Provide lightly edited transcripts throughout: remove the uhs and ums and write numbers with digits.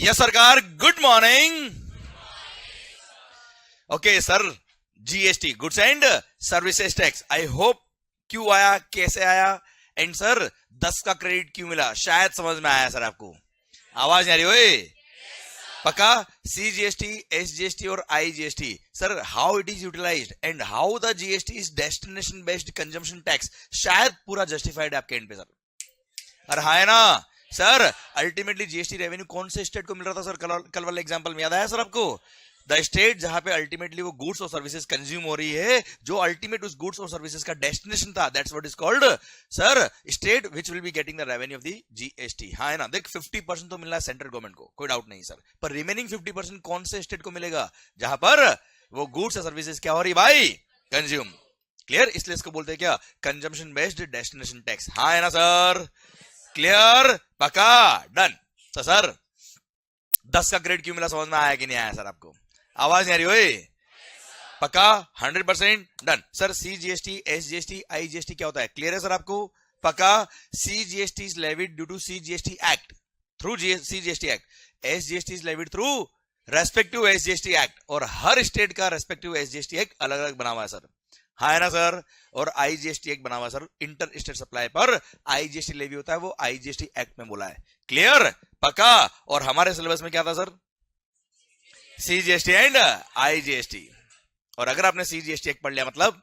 Yes सरकार, good morning. Okay sir, GST goods and services tax, I hope क्यों आया, कैसे आया, एंड सर 10 का क्रेडिट क्यों मिला, शायद समझ में आया सर आपको। आवाज नहीं आ रही ओए? पक्का? सीजीएसटी, एसजीएसटी और IGST, sir how it is utilized and how the GST is destination based consumption tax, शायद पूरा जस्टिफाइड आपके एंड पे सर। अरे हाँ है ना सर, अल्टीमेटली जीएसटी रेवेन्यू कौन से स्टेट को मिल रहा था सर? कल वाले एग्जांपल में याद आया सर आपको? द स्टेट जहां पे अल्टीमेटली वो गुड्स और सर्विसेज कंज्यूम हो रही है, जो अल्टीमेट उस गुड्स और सर्विसेज का डेस्टिनेशन था, that's what is called sir state which will be getting the revenue of the GST. हाँ है ना, देख 50% तो मिल रहा है सेंट्रल गवर्नमेंट को, कोई डाउट नहीं सर, पर रिमेनिंग 50% कौन से स्टेट को मिलेगा? जहां पर वो गुड्स और सर्विसेज क्या हो रही भाई? कंज्यूम। क्लियर? इसलिए इसको बोलते हैं क्या? Consumption based destination tax. हाँ है ना सर? क्लियर? पक्का? डन। तो सर 10 का ग्रेड क्यों मिला, समझ में आया कि नहीं आया सर आपको? आवाज नहीं आ रही ओए? पक्का? 100% done. Sir CGST, SGST, IGST क्या होता है? क्लियर है सर आपको? पक्का? CGST is levied due to CGST act, through CGST act. SGST is levied through respective SGST act, और हर स्टेट का रेस्पेक्टिव एसजीएसटी एक्ट अलग अलग बना हुआ है सर। हाँ है ना सर? और आईजीएसटी एक्ट बना हुआ है सर, इंटर स्टेट सप्लाई पर आईजीएसटी लेवी होता है, वो आईजीएसटी एक्ट में बोला है। क्लियर? पक्का? और हमारे सिलेबस में क्या था सर? CGST and IGST. और अगर आपने सीजीएसटी एक्ट पढ़ लिया मतलब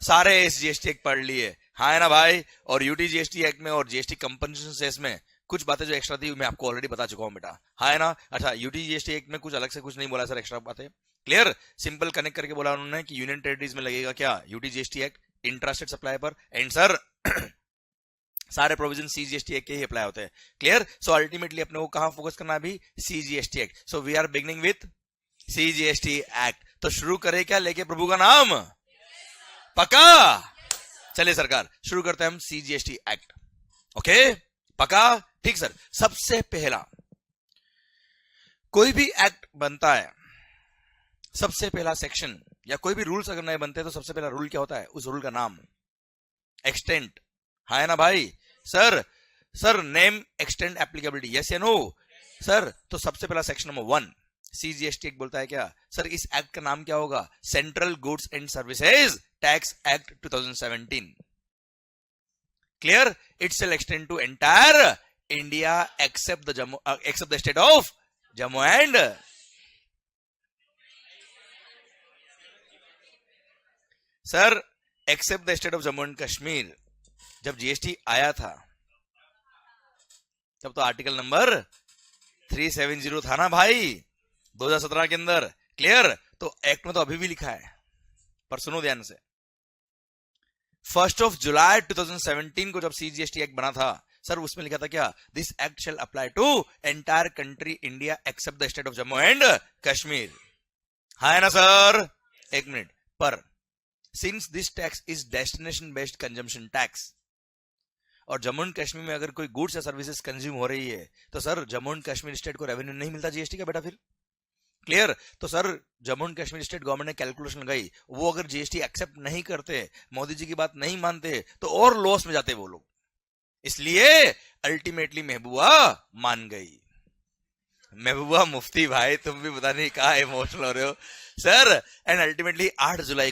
सारे एसजीएसटी एक्ट पढ़ लिए। हाँ है ना भाई? और यूटीजीएसटी एक्ट में और जीएसटी कंपनसेशन सेस में कुछ बातें जो एक्स्ट्रा थी मैं आपको ऑलरेडी बता चुका हूं बेटा। हाँ है ना? अच्छा, यूटीजीएसटी एक्ट में कुछ अलग से कुछ नहीं बोला सर, एक्स्ट्रा बातें। क्लियर? सिंपल कनेक्ट करके बोला उन्होंने कि यूनियन टेरिटरीज में लगेगा क्या? यूटीजीएसटी एक्ट, इंट्रास्टेट सप्लाई पर, एंड सर सारे प्रोविजन सीजीएसटी एक्ट के ही अप्लाई होते हैं। क्लियर? सो अल्टीमेटली अपने को कहां फोकस करना है अभी? CGST act. So we are beginning with CGST act. तो शुरू करें क्या लेके प्रभु का नाम? पक्का? चलिए सरकार शुरू करते हैं हम सीजीएसटी एक्ट। ओके? पक्का? ठीक सर। सबसे पहला कोई भी एक्ट बनता है, सबसे पहला सेक्शन या कोई भी रूल्स अगर नए बनते हैं तो सबसे पहला रूल क्या होता है? उस रूल का नाम, एक्सटेंट। हाँ है ना भाई? Sir name, extent, applicability, yes या नो सर? तो सबसे पहला सेक्शन नंबर 1 सीजीएसटी एक्ट बोलता है क्या सर? इस एक्ट का नाम क्या होगा? Central goods and services tax act 2017। Clear? It shall extend to entire India except the state of Jammu and sir except the state of Jammu and Kashmir. जब जीएसटी आया था तब तो आर्टिकल नंबर 370 था ना भाई 2017 के अंदर। क्लियर? तो एक्ट में तो अभी भी लिखा है, पर सुनो ध्यान से। 1 जुलाई 2017 को जब सीजीएसटी एक्ट बना था सर, उसमें लिखा था क्या? This act shall apply to entire country India except the state of Jammu and Kashmir. हाँ है ना सर? एक मिनट। पर since this tax is destination based consumption tax, और जम्मू एंड कश्मीर में अगर कोई गुड्स या सर्विसेज कंज्यूम हो रही है तो sir Jammu and Kashmir state को रेवेन्यू नहीं मिलता जीएसटी का बेटा फिर। क्लियर? तो sir Jammu and Kashmir state government ने कैलकुलेशन लगाई, वो अगर जीएसटी एक्सेप्ट नहीं करते, मोदी जी की बात नहीं मानते, तो और लॉस में जाते वो लोग। इसलिए अल्टीमेटली महबूबा मान गई। महबूबा मुफ्ती भाई, तुम भी पता नहीं कहाँ इमोशनल हो रहे हो सर। एंड अल्टीमेटली 8 जुलाई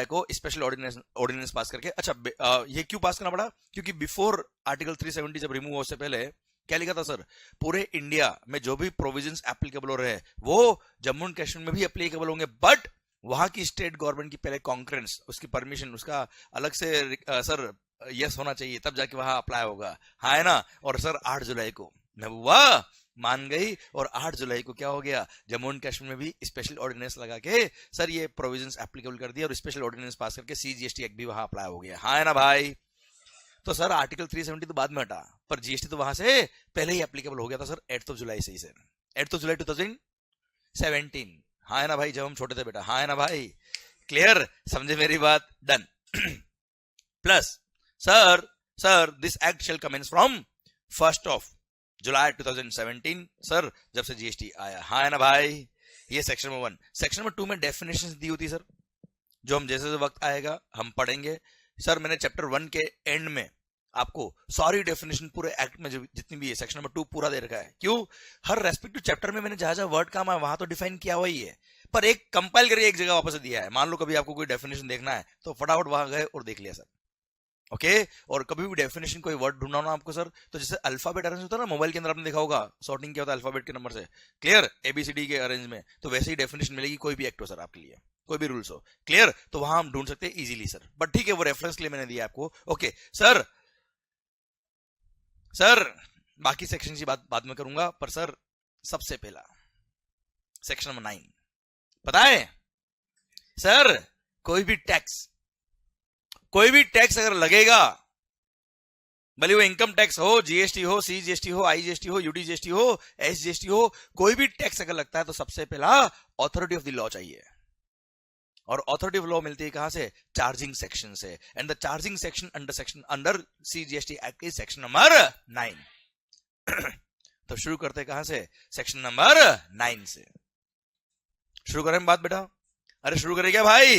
को स्पेशल ऑर्डिनेंस पास करके, अच्छा ये क्यों पास करना पड़ा? क्योंकि बिफोर आर्टिकल 370 जब रिमूव हो से पहले क्या लिखा था सर? पूरे इंडिया में जो भी प्रोविजंस एप्लीकेबल हो रहे हैं वो जम्मू एंड कश्मीर में भी एप्लीकेबल होंगे, बट वहां की स्टेट गवर्नमेंट की पहले कॉन्क्रेंस, उसकी परमिशन, उसका अलग से सर यस होना चाहिए, तब जाके वहां अप्लाई होगा। हाँ है ना? और सर 8 जुलाई को महबूबा मान गई, और 8 जुलाई को क्या हो गया? जम्मू एंड कश्मीर में भी स्पेशल ऑर्डिनेंस लगा के सर ये प्रोविजंस एप्लीकेबल कर दिया, और स्पेशल ऑर्डिनेंस पास करके सीजीएसटी एक्ट भी वहां अप्लाई हो गया। हाँ है ना भाई? तो सर आर्टिकल 370 तो बाद में हटा, पर जीएसटी तो वहां से पहले ही एप्लीकेबल हो गया था सर 8 जुलाई से ही सर, 8 जुलाई 2017। हाँ है ना भाई? जब हम छोटे थे बेटा। हाँ है ना भाई? क्लियर? समझे मेरी बात? Done. Plus sir this act shall commence from 1 July 2017 sir, जब से जीएसटी आया। हाँ है ना भाई? ये सेक्शन नंबर 1। सेक्शन नंबर 2 में डेफिनेशंस दी होती सर, जो हम जैसे वक्त आएगा हम पढ़ेंगे सर। मैंने चैप्टर 1 के एंड में आपको सॉरी डेफिनेशन पूरे एक्ट में जो जितनी भी है सेक्शन नंबर 2 पूरा दे रखा है। क्यों? हर रेस्पेक्टिव चैप्टर में मैंने जहां जहां वर्ड काम है वहां तो डिफाइन किया हुआ ही है, पर एक कंपाइल करके एक जगह वापस दिया है। मान लो कभी आपको कोई डेफिनेशन देखना है तो फटाफट वहां गए और देख लिया सर। ओके और कभी भी डेफिनेशन कोई वर्ड ढूंढना हो ना आपको सर, तो जैसे अल्फाबेट अरेंज होता है ना मोबाइल के अंदर, आपने देखा होगा सॉर्टिंग क्या होता है अल्फाबेट के नंबर से, क्लियर, एबीसीडी के अरेंज में, तो वैसे ही डेफिनेशन मिलेगी कोई भी एक्ट हो सर आपके लिए, कोई भी रूल्स हो, क्लियर, तो वहां हम ढूंढ सकते हैं इजीली सर। बट ठीक है वो रेफरेंस के लिए मैंने दिया आपको। ओके सर, सर बाकी सेक्शन की बात बाद में करूंगा, पर सर सबसे पहला सेक्शन नंबर 9 पता है सर, कोई भी टैक्स अगर लगेगा, भले वो इनकम टैक्स हो, जीएसटी हो, सीजीएसटी हो, आईजीएसटी हो, यूटीजीएसटी हो, एसजीएसटी हो, कोई भी टैक्स अगर लगता है तो सबसे पहला ऑथोरिटी ऑफ द लॉ चाहिए। और ऑथोरिटी ऑफ लॉ मिलती है कहां से? चार्जिंग सेक्शन से। And the charging section under CGST act is section number 9। तो शुरू करते हैं कहां से? सेक्शन नंबर 9 से शुरू करें बात बेटा। अरे शुरू करें क्या भाई?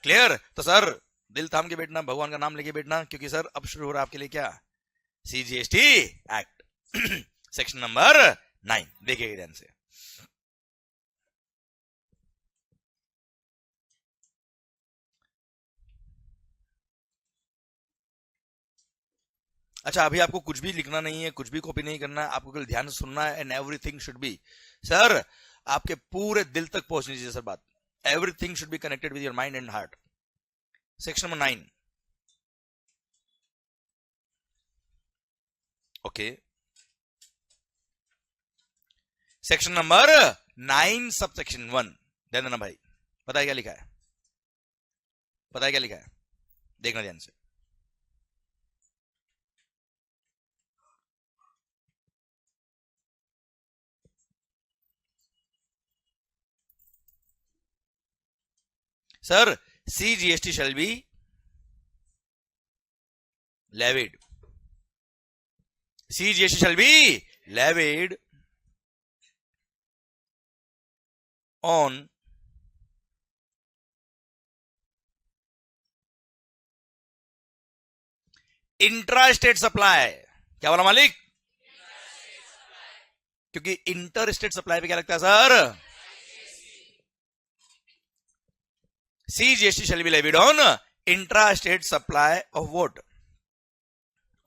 क्लियर? तो सर दिल थाम के बैठना, भगवान का नाम लेके बैठना, क्योंकि सर अब शुरू हो रहा है आपके लिए क्या? CGST act section number 9। देखिएगा ध्यान से। अच्छा अभी आपको कुछ भी लिखना नहीं है, कुछ भी कॉपी नहीं करना है, आपको केवल ध्यान से सुनना है। And everything should be sir आपके पूरे दिल तक पहुंचनी चाहिए सर बात। Everything should be connected with your mind and heart. Section number 9। Okay section number 9 sub section 1 ध्यान देना भाई। पता है क्या लिखा है? पता है क्या लिखा है? देखना ध्यान से। Sir CGST shall be levied. CGST shall be levied on intra state supply. क्या बोला मालिक? क्योंकि इंटर स्टेट सप्लाई पे क्या लगता है sir? CGST shall be levied on intra-state supply of what?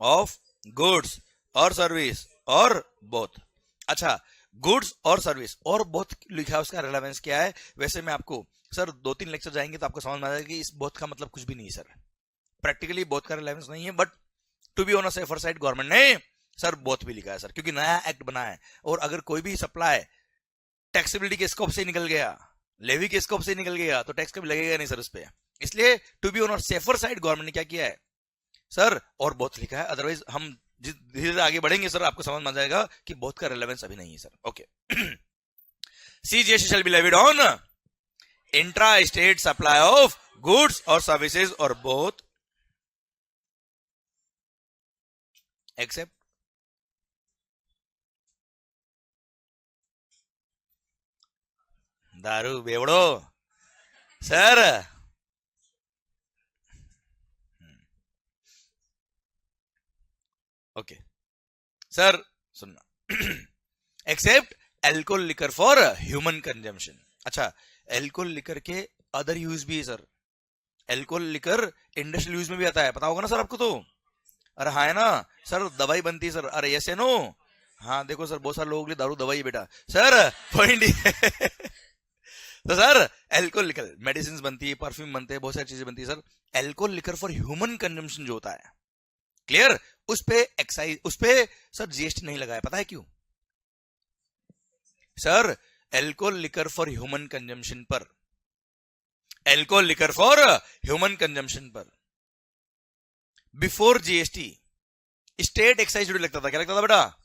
Of goods or service or both। अच्छा goods और सर्विस और बोथ लिखा है, उसका रिलेवेंस क्या है? वैसे मैं आपको सर 2-3 लेक्चर जाएंगे तो आपको समझ में आ जाएगा कि इस बोथ का मतलब कुछ भी नहीं सर। प्रैक्टिकली बोथ का रिलेवेंस नहीं है, but to be on a safer side government ने सर बोथ भी लिखा है सर, क्योंकि नया एक्ट बना है। और अगर कोई भी सप्लाई टैक्सेबिलिटी के स्कोप से निकल गया, लेवी के स्कोप से निकल गया, तो टैक्स कभी लगेगा नहीं सर उस पर। इसलिए to be on safer side government ने क्या किया है सर? और बोथ लिखा है। अदरवाइज हम धीरे धीरे आगे बढ़ेंगे सर आपको समझ में आ जाएगा कि बोथ का रिलेवेंस अभी नहीं है sir. Okay CGST shall be levied on intra state supply of goods और सर्विसेज और बोथ एक्सेप्ट दारू बेवड़ो सर। ओके सर सुनना except alcohol liquor for human consumption. अच्छा एल्कोहल लिकर के अदर यूज भी है sir. Alcohol liquor industrial use में भी आता है, पता होगा ना सर आपको तो। अरे हाँ है ना सर, दवाई बनती है सर। अरे यस है नो? हाँ देखो सर बहुत सारे लोगों के लिए दारू दवाई है बेटा सर, पॉइंट तो सर एल्कोहल लिकर मेडिसिन बनती है, परफ्यूम बनते हैं, बहुत सारी चीजें बनती है sir. Alcohol liquor for human consumption जो होता है, क्लियर, उस पे एक्साइज, उस पे सर जीएसटी नहीं लगाया। पता है क्यों sir? Alcohol liquor for human consumption पर, alcohol liquor for human consumption पर before GST state excise duty लगता था। क्या लगता था बेटा?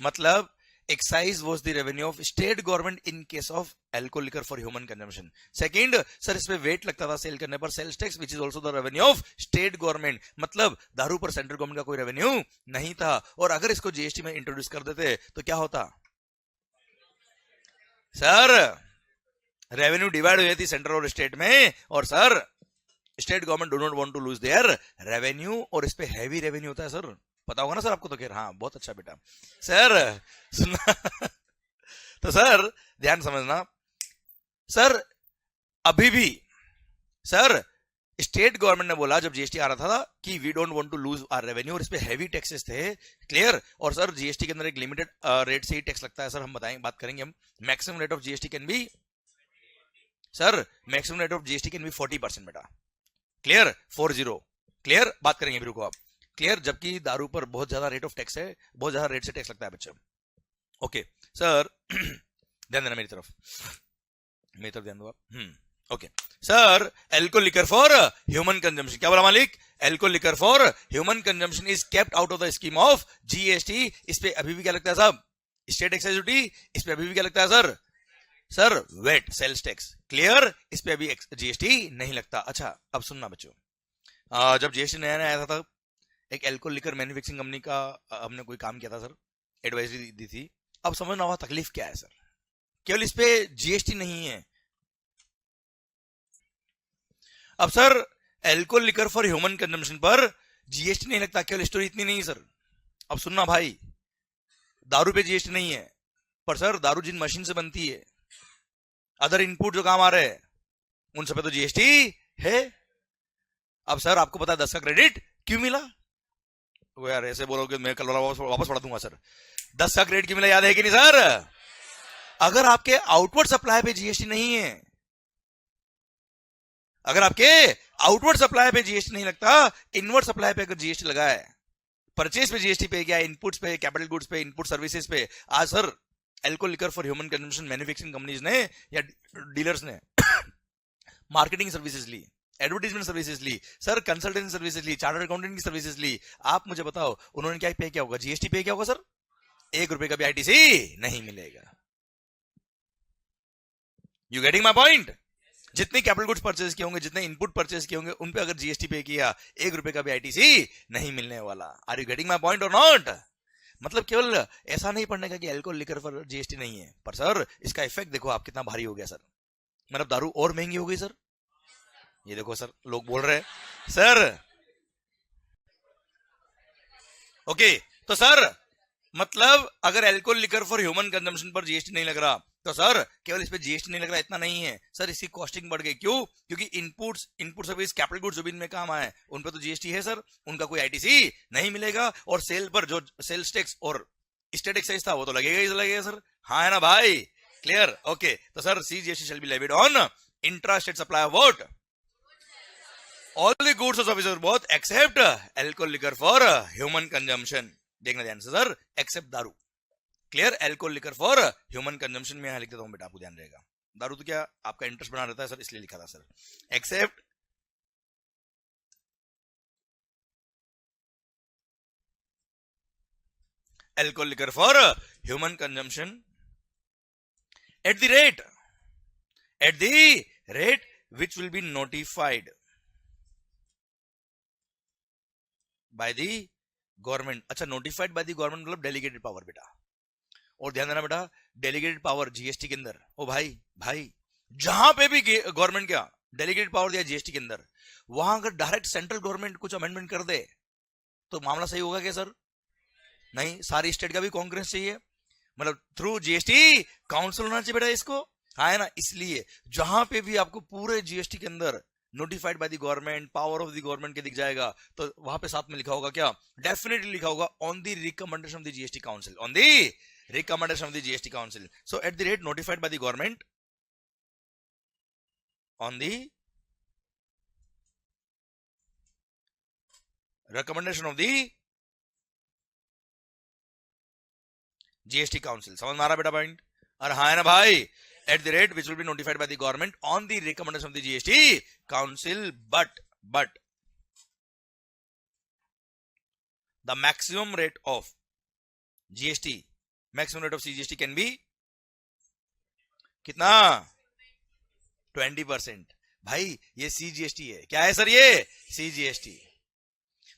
मतलब excise was the revenue of state government in case of alcohol liquor for human consumption. Second sir इस पे वेट लगता था सेल करने पर, sales tax which is also the revenue of state government. मतलब दारू पर सेंट्रल गवर्नमेंट का कोई रेवेन्यू नहीं था। और अगर इसको जीएसटी में इंट्रोड्यूस कर देते तो क्या होता सर? रेवेन्यू डिवाइड हो जाती सेंट्रल और स्टेट में, और sir state government do not want to lose their revenue, और इस पे हैवी रेवेन्यू होता है सर, पता होगा ना सर आपको तो। खैर हाँ, बहुत अच्छा बेटा सर सुनना तो सर ध्यान समझना सर, अभी भी सर स्टेट गवर्नमेंट ने बोला जब जीएसटी आ रहा था कि we don't want to lose our revenue, और इस पे हैवी टैक्सेस थे, क्लियर। और सर जीएसटी के अंदर एक लिमिटेड रेट से ही टैक्स लगता है सर, हम बताएंगे, बात करेंगे हम। Maximum rate of GST can B sir, maximum rate of GST can B 40% बेटा, क्लियर, 40, क्लियर, बात करेंगे फिर को आप, क्लियर। जबकि दारू पर बहुत ज्यादा रेट ऑफ टैक्स है, बहुत ज्यादा रेट से टैक्स लगता है बच्चे। ओके सर ध्यान देना मेरी तरफ ध्यान दो आप। Okay sir, alcohol liquor for human consumption, क्या बोला मालिक? Alcohol liquor for human consumption is kept out of the scheme of GST. इस पे अभी भी क्या लगता है साहब? State excise duty. इस पे अभी भी क्या लगता है sir? Sir VAT sales tax, clear. इस पे अभी जीएसटी नहीं लगता। अच्छा अब सुनना बच्चों, जब जीएसटी नया नया आया था एक एल्कोहल लिकर मैन्युफैक्चरिंग कंपनी का हमने कोई काम किया था सर, एडवाइजरी दी थी। अब समझना हुआ तकलीफ क्या है सर, केवल इस पे जीएसटी नहीं है। अब sir alcohol liquor for human consumption पर जीएसटी नहीं लगता, केवल स्टोरी इतनी नहीं सर। अब सुनना भाई, दारू पे जीएसटी नहीं है, पर सर दारू जिन मशीन से बनती है, अदर इनपुट जो काम आ रहे हैं उन सब पे तो जीएसटी है। अब सर आपको पता है 10 का क्रेडिट क्यों मिला? वो यार ऐसे बोलोगे मैं कल वापस पढ़ा दूंगा सर। 10 का क्रेडिट क्यों मिला याद है कि नहीं सर? अगर आपके आउटवर्ड सप्लाई पे जीएसटी नहीं है, अगर आपके आउटवर्ड सप्लाई पे जीएसटी नहीं लगता, इनवर्ड सप्लाई पे अगर जीएसटी लगा है, परचेज पे जीएसटी पे क्या, इनपुट्स पे, कैपिटल गुड्स पे, इनपुट सर्विसेज पे, आज sir alcohol liquor for human consumption manufacturing companies ने या डीलर्स ने मार्केटिंग सर्विसेज ली, एडवर्टाइजमेंट सर्विसेज ली, सर कंसल्टेंसी सर्विसेज ली, चार्टर्ड अकाउंटेंट की सर्विसेज ली। आप मुझे बताओ उन्होंने क्या पे किया होगा? जीएसटी पे किया होगा सर? 1 रुपए का भी आईटीसी नहीं मिलेगा। You getting my point? जितने कैपिटल गुड्स परचेज किए होंगे, जितने इनपुट परचेज किए होंगे, उन पे अगर जीएसटी पे किया, 1 रुपए का भी आईटीसी नहीं मिलने वाला। Are you getting my point और नॉट? मतलब केवल ऐसा नहीं पढ़ने का कि अल्कोहल लिकर पर जीएसटी नहीं है, पर सर इसका इफेक्ट देखो आप कितना भारी हो गया सर। मतलब दारू और महंगी हो गई सर। ये देखो सर लोग बोल रहे हैं सर। ओके तो सर मतलब अगर alcohol liquor for human consumption पर जीएसटी नहीं लग रहा, तो सर केवल इस पे जीएसटी नहीं लग रहा इतना नहीं है सर, इसकी कॉस्टिंग बढ़ गई। क्यों? क्योंकि इनपुट सर्विस, कैपिटल गुड्स जो भी इनमें काम आए उन पे तो जीएसटी है सर, उनका कोई आईटीसी नहीं मिलेगा। और सेल पर जो सेल्स टैक्स और स्टेट एक्साइज था वो तो लगेगा ही लगेगा सर। हाँ है ना भाई? क्लियर? ओके तो sir CGST shall be levied on intra state supply of what? All the goods और services both except alcohol liquor for human consumption. देखना ध्यान से सर, एक्सेप्ट दारू, clear. Alcohol liquor for human consumption में यहां लिख देता हूं बेटा, आपको ध्यान रहेगा। दारू तो क्या आपका इंटरेस्ट बना रहता है सर, इसलिए लिखा था sir. Except alcohol liquor for human consumption at the rate which will be notified by the government। अच्छा नोटिफाइड बाय द गवर्नमेंट मतलब डेलीगेटेड पावर बेटा। और ध्यान देना बेटा, डेलीगेटेड पावर जीएसटी के अंदर, ओ भाई जहां पे भी गवर्नमेंट क्या डेलीगेटेड पावर दिया जीएसटी के अंदर, वहां अगर डायरेक्ट सेंट्रल गवर्नमेंट कुछ अमेंडमेंट कर दे तो मामला सही होगा क्या सर? नहीं, सारी स्टेट का भी कांग्रेस चाहिए, मतलब थ्रू जीएसटी काउंसिल होना चाहिए बेटा इसको। हाँ है ना? इसलिए जहां पे भी आपको पूरे जीएसटी के अंदर notified by the government, power of the government के दिख जाएगा, तो वहां पे साथ में लिखा होगा क्या? डेफिनेटली लिखा होगा on the recommendation of the GST council, on the recommendation of the GST council। So at the rate notified by the government on the recommendation of the GST council। समझ में आ रहा बेटा पॉइंट? और हाँ है ना भाई? at the rate which will be notified by the government on the recommendation of the GST council, but the maximum rate of GST, maximum rate of CGST can be कितना? 20%। भाई ये CGST है, क्या है सर ये? CGST।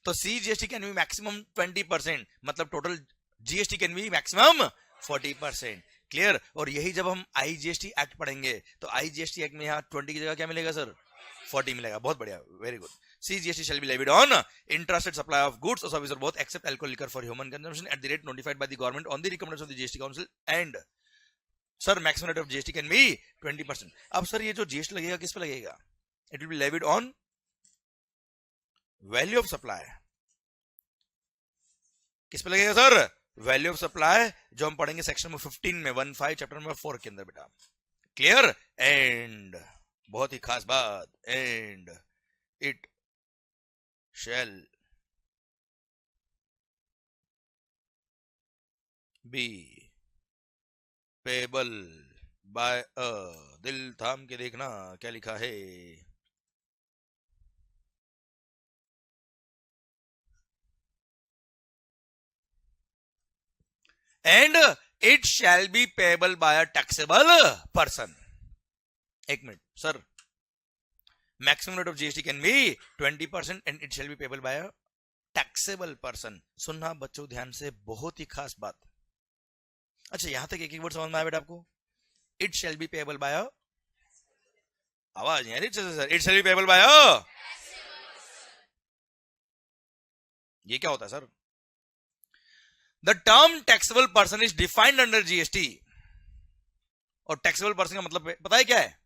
तो CGST can be maximum 20%, मतलब total GST can be maximum 40%, clear. और यही जब हम IGST एक्ट पढ़ेंगे तो IGST एक्ट में यहाँ 20 की जगह क्या मिलेगा सर? 40 मिलेगा, बहुत बढ़िया, very good. C GST shall be levied on intrastate supply of goods or services or both except alcohol liquor for human consumption at the rate notified by the government on the recommendation of the GST council and sir maximum rate of GST can be 20%. अब sir ये जो GST लगेगा किस पे लगेगा? It will be levied on value of supply. किस पे लगेगा सर? वैल्यू ऑफ सप्लाई, जो हम पढ़ेंगे सेक्शन नंबर 15 में 15 चैप्टर नंबर 4 के अंदर बेटा. क्लियर? एंड बहुत ही खास बात, and it shall be payable by a, दिल थाम के देखना क्या लिखा है. And it shall be payable by a taxable person. एक minute sir, maximum rate of GST can be 20% and it shall be payable by a taxable person. सुनना बच्चों ध्यान से, बहुत ही खास बात. अच्छा, यहां तक एक एक वर्ड समझ में आया बेटा आपको? It shall be payable by, आवाज नहीं आ रही sir. It shall be payable by, ये क्या होता है sir? The term taxable person is defined under GST. और टैक्सेबल पर्सन का मतलब पता है क्या है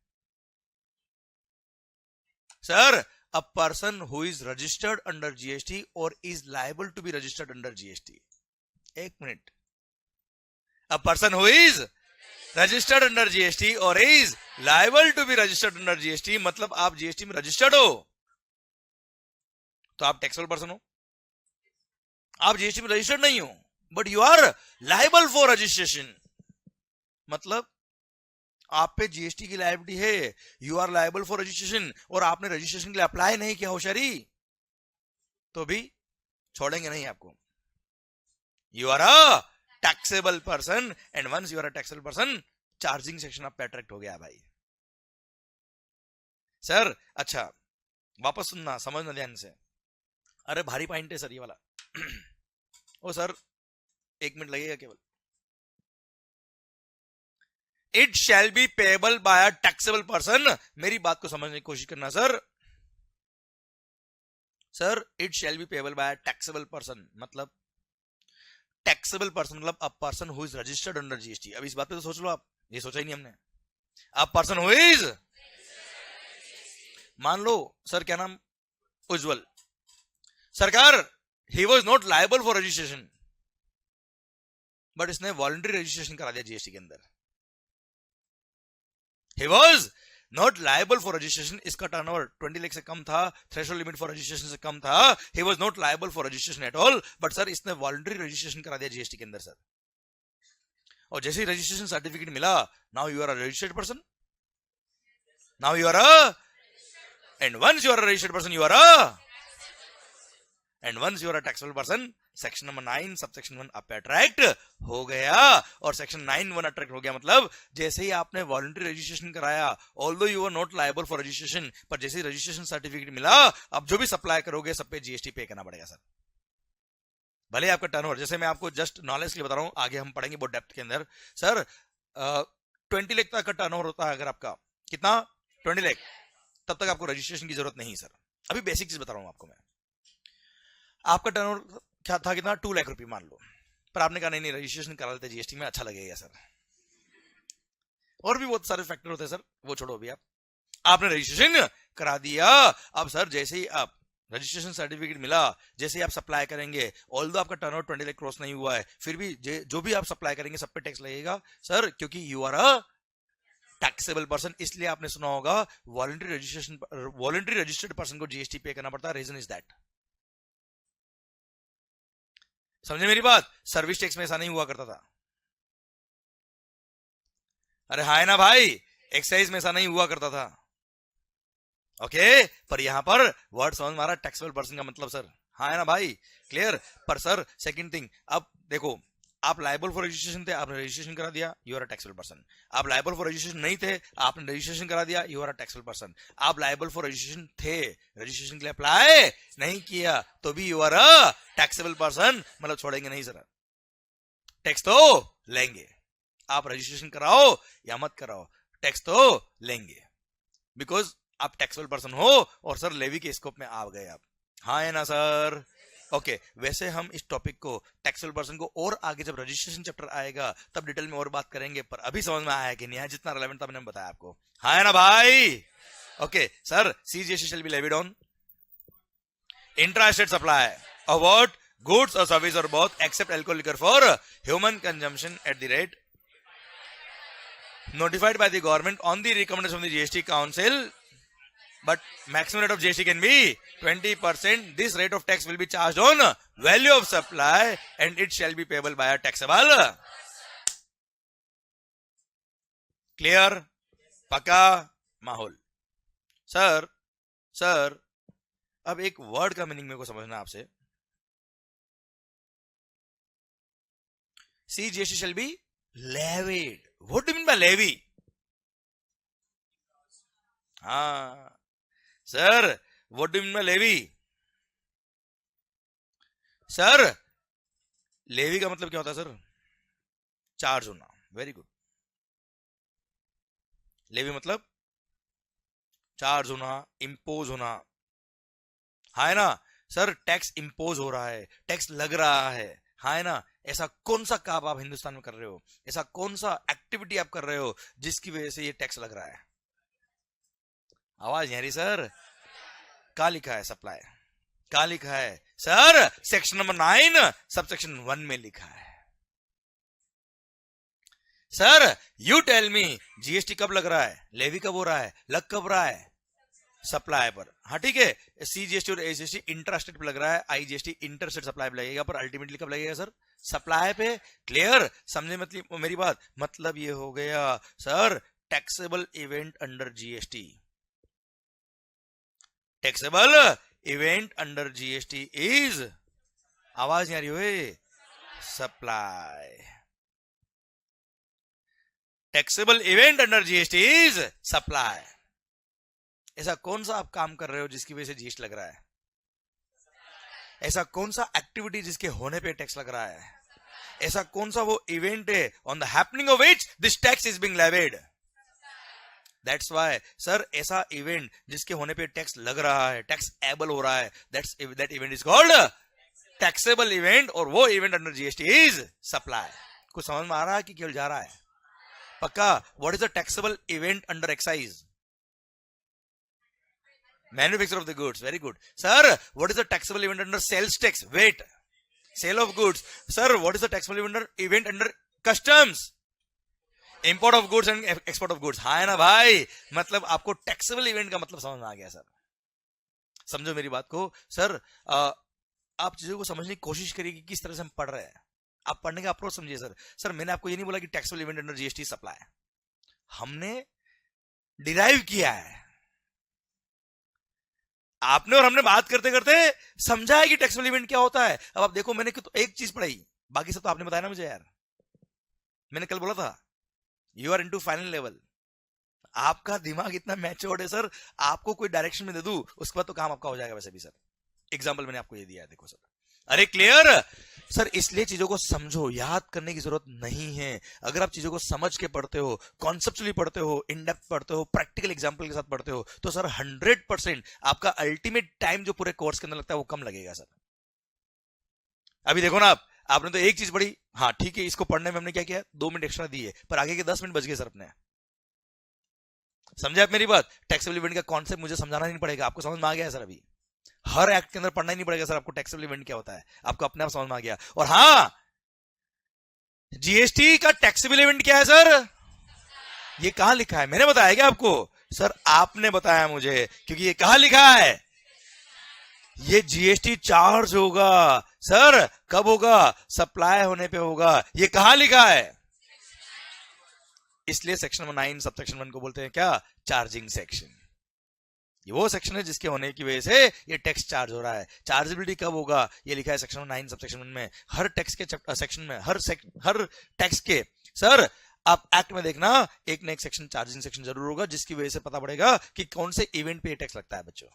sir? A person who is registered under GST और is liable to be registered under GST. एक minute, a person who is registered under GST or is liable to be registered under GST, मतलब आप GST में registered हो तो आप taxable person हो. आप जीएसटी में रजिस्टर्ड नहीं हो but you are liable for registration, मतलब आप पे जीएसटी की लायबिलिटी है. You are liable for registration और आपने रजिस्ट्रेशन के लिए अप्लाई नहीं किया होशियारी तो भी छोड़ेंगे नहीं आपको. You are a taxable person and once you are a taxable person, charging section आप पे अट्रैक्ट हो गया भाई. सर अच्छा वापस सुनना, समझना ध्यान से. अरे भारी पॉइंट है सर ये वाला. ओ सर 1 मिनट लगेगा केवल. It shall be payable by a taxable person. मेरी बात को समझने की कोशिश करना sir. Sir it shall be payable by a taxable person, मतलब टैक्सेबल पर्सन मतलब अ person who is registered under GST. अब इस बात पे तो सोच लो आप, ये सोचा ही नहीं हमने. अ पर्सन हु इज, मान लो सर क्या नाम, उज्जवल. सरकार ही was not liable for registration but इसने वॉलंटरी रजिस्ट्रेशन करा दिया जीएसटी के अंदर. ही was not liable for registration, इसका टर्नओवर 20 लाख से कम था, थ्रेशोल्ड लिमिट फॉर रजिस्ट्रेशन से कम था. He was not liable for registration at all but sir इसने वॉलंटरी रजिस्ट्रेशन करा दिया जीएसटी के अंदर सर. और जैसे ही रजिस्ट्रेशन सर्टिफिकेट मिला, now you are a registered person. Now you are a, and once you are a registered person you are a, and once you are a taxable person, section number 9 subsection 1 आप पे attract हो गया. और section 9(1) attract हो गया मतलब जैसे ही आपने वॉलंटरी रजिस्ट्रेशन कराया, although you are not liable for registration, पर जैसे ही रजिस्ट्रेशन सर्टिफिकेट मिला, अब जो भी सप्लाई करोगे सब पे जीएसटी पे करना पड़ेगा सर. भले आपका टर्नओवर, जैसे मैं आपको जस्ट नॉलेज के लिए बता रहा हूं, आगे हम पढ़ेंगे बहुत डेप्थ के अंदर. सर 20 लाख तक का टर्नओवर होता है, अगर आपका कितना 20 लाख, तब तक आपको रजिस्ट्रेशन की जरूरत नहीं सर. अभी बेसिक चीज बता रहा हूं आपको मैं. आपका टर्नओवर क्या था, कितना 2 लाख रुपए मान लो, पर आपने कहा नहीं नहीं रजिस्ट्रेशन करा लेते जीएसटी में, अच्छा लगेगा सर. और भी बहुत सारे फैक्टर होते हैं सर, वो छोड़ो अभी. आपने रजिस्ट्रेशन करा दिया. अब सर जैसे ही आप रजिस्ट्रेशन सर्टिफिकेट मिला, जैसे ही आप सप्लाई करेंगे, ऑल्दो आपका टर्नओवर 20 लाख क्रॉस नहीं हुआ है, फिर भी जो भी आप सप्लाई करेंगे सब पे टैक्स लगेगा सर, क्योंकि you are a taxable person. इसलिए आपने सुना होगा voluntary registration, voluntary registered person को जीएसटी पे करना पड़ता है. Reason is that. समझे मेरी बात? सर्विस टैक्स में ऐसा नहीं हुआ करता था. अरे हाय ना भाई, एक्साइज में ऐसा नहीं हुआ करता था. ओके, पर यहां पर वर्ड समझ मारा, टैक्सेबल पर्सन का मतलब सर, हाय ना भाई, क्लियर. पर सर सेकंड थिंग, अब देखो आप लायबल फॉर रजिस्ट्रेशन थे, आपने रजिस्ट्रेशन करा दिया, you are a taxable person. आप लायबल फॉर रजिस्ट्रेशन नहीं थे, आपने रजिस्ट्रेशन करा दिया, you are a taxable person. आप लायबल फॉर रजिस्ट्रेशन थे, रजिस्ट्रेशन के लिए अप्लाई नहीं किया, तो भी you are a taxable person, मतलब छोड़ेंगे नहीं सर, टैक्स तो लेंगे. आप रजिस्ट्रेशन कराओ या मत कराओ, टैक्स तो लेंगे, बिकॉज आप टैक्सेबल पर्सन हो और सर लेवी के स्कोप में आ गए आप, हाँ है ना सर? ओके वैसे हम इस टॉपिक को टैक्सेबल पर्सन को और आगे जब रजिस्ट्रेशन चैप्टर आएगा तब डिटेल में और बात करेंगे, पर अभी समझ में आया है कि नहीं आया? जितना रेलेवेंट था मैंने बताया आपको, हाँ है ना भाई? Okay sir, CGST shall be levied on intra-state supply of what? Goods or service or both except alcohol liquor for human consumption at the rate notified by the government on the recommendation of the GST Council, but maximum rate of GST can be 20%. This rate of tax will be charged on value of supply and it shall be payable by a taxable. Clear? पक्का माहौल? Sir अब एक word का meaning मेरे को समझना आपसे। CGST shall be levied. What do you mean by levy? हाँ sir, what do you mean by levy? Sir levy का मतलब क्या होता है सर? चार्ज होना। Very good. लेवी मतलब चार्ज होना, इंपोज होना, है ना सर? टैक्स इंपोज हो रहा है, टैक्स लग रहा है ना? ऐसा कौन सा काम आप हिंदुस्तान में कर रहे हो, ऐसा कौन सा एक्टिविटी आप कर रहे हो जिसकी वजह से ये टैक्स लग रहा है? आवाज नहीं आ रही सर? क्या लिखा है? सप्लाई। क्या लिखा है सर? सेक्शन नंबर 9 सबसेक्शन 1 में लिखा है। Sir you tell me, GST कब लग रहा है, लेवी कब हो रहा है, लग कब रहा है? सप्लाई पर। हाँ ठीक है, CGST और AGST इंट्रास्टेट पे लग रहा है, IGST इंटरस्टेट सप्लाई पे लगेगा, पर अल्टीमेटली कब लगेगा सर? सप्लाई पे। क्लियर? समझे मतलब मेरी बात? मतलब ये हो गया sir taxable event under GST। Taxable event under GST is, आवाज नहीं आ रही हुई, supply. Taxable event under GST is supply. ऐसा कौन सा आप काम कर रहे हो जिसकी वजह से जीएसटी लग रहा है? ऐसा कौन सा एक्टिविटी जिसके होने पे टैक्स लग रहा है? ऐसा कौन सा वो इवेंट है on the happening of which this tax is being levied? That's why sir ऐसा इवेंट जिसके होने पे टैक्स लग रहा है, टैक्स एबल हो रहा है, that event is called taxable event, और वो event under GST is supply. कुछ समझ में आ रहा है कि केवल जा रहा है? पक्का? What is the taxable event under excise? Manufacture of the goods. Very good. Sir, what is the taxable event under sales tax? Wait. Sale of goods. Sir, what is the taxable event under customs? Import of goods and export of goods. हाँ है ना भाई? मतलब आपको taxable event का मतलब समझ में आ गया सर? समझो मेरी बात को सर। आप चीजों को समझने की कोशिश करिए कि किस तरह से हम पढ़ रहे हैं। आप पढ़ने का अप्रोच समझिए सर। सर मैंने आपको ये नहीं बोला कि taxable event under GST supply, हमने डिराइव किया है। आपने और हमने बात करते करते समझा है कि टैक्सेबल इवेंट क्या होता है। अब आप देखो, मैंने तो एक चीज पढ़ाई, बाकी सब तो आपने बताया ना मुझे यार। मैंने कल बोला था you are into final level. आपका दिमाग इतना मैच्योर्ड है सर, आपको कोई डायरेक्शन में दे दूं उसके बाद तो काम आपका हो जाएगा। वैसे भी सर एग्जाम्पल मैंने आपको ये दिया है, देखो सर। अरे क्लियर सर? इसलिए चीजों को समझो, याद करने की जरूरत नहीं है। अगर आप चीजों को समझ के पढ़ते हो, कॉन्सेप्चुअली पढ़ते हो, इन डेप्थ पढ़ते हो, प्रैक्टिकल एग्जांपल के साथ पढ़ते हो, तो सर 100% आपका अल्टीमेट टाइम जो पूरे कोर्स के अंदर लगता है वो कम लगेगा सर। अभी देखो ना, आपने तो एक चीज पढ़ी, हाँ ठीक है, इसको पढ़ने में हमने क्या किया, 2 मिनट एक्स्ट्रा दिए, पर आगे के 10 मिनट बच गए सर अपने। समझे आप मेरी बात? टैक्सेबल इवेंट का कॉन्सेप्ट मुझे समझाना नहीं पड़ेगा, आपको समझ में आ गया है सर। अभी हर एक्ट के अंदर पढ़ना ही नहीं पड़ेगा सर आपको टैक्सेबल इवेंट क्या होता है, आपको अपने आप समझ में आ गया। और हाँ, जीएसटी का टैक्सेबल इवेंट क्या है सर? ये कहां लिखा है? मैंने बताया क्या आपको? सर आपने बताया मुझे, क्योंकि ये कहां लिखा है? ये जीएसटी चार्ज होगा सर। कब होगा? सप्लाई होने पे होगा। ये कहां लिखा है? इसलिए सेक्शन नंबर 9 सबसेक्शन 1 को बोलते हैं क्या? Charging section. ये वो सेक्शन है जिसके होने की वजह से ये टैक्स चार्ज हो रहा है। चार्जेबिलिटी कब होगा? ये लिखा है सेक्शन नंबर 9 सबसेक्शन 1 में। हर टैक्स के सेक्शन में, हर टैक्स के सर आप एक्ट में देखना, एक ना एक सेक्शन चार्जिंग सेक्शन जरूर होगा, जिसकी वजह से पता पड़ेगा कि कौन से इवेंट पे ये टैक्स लगता है बच्चों।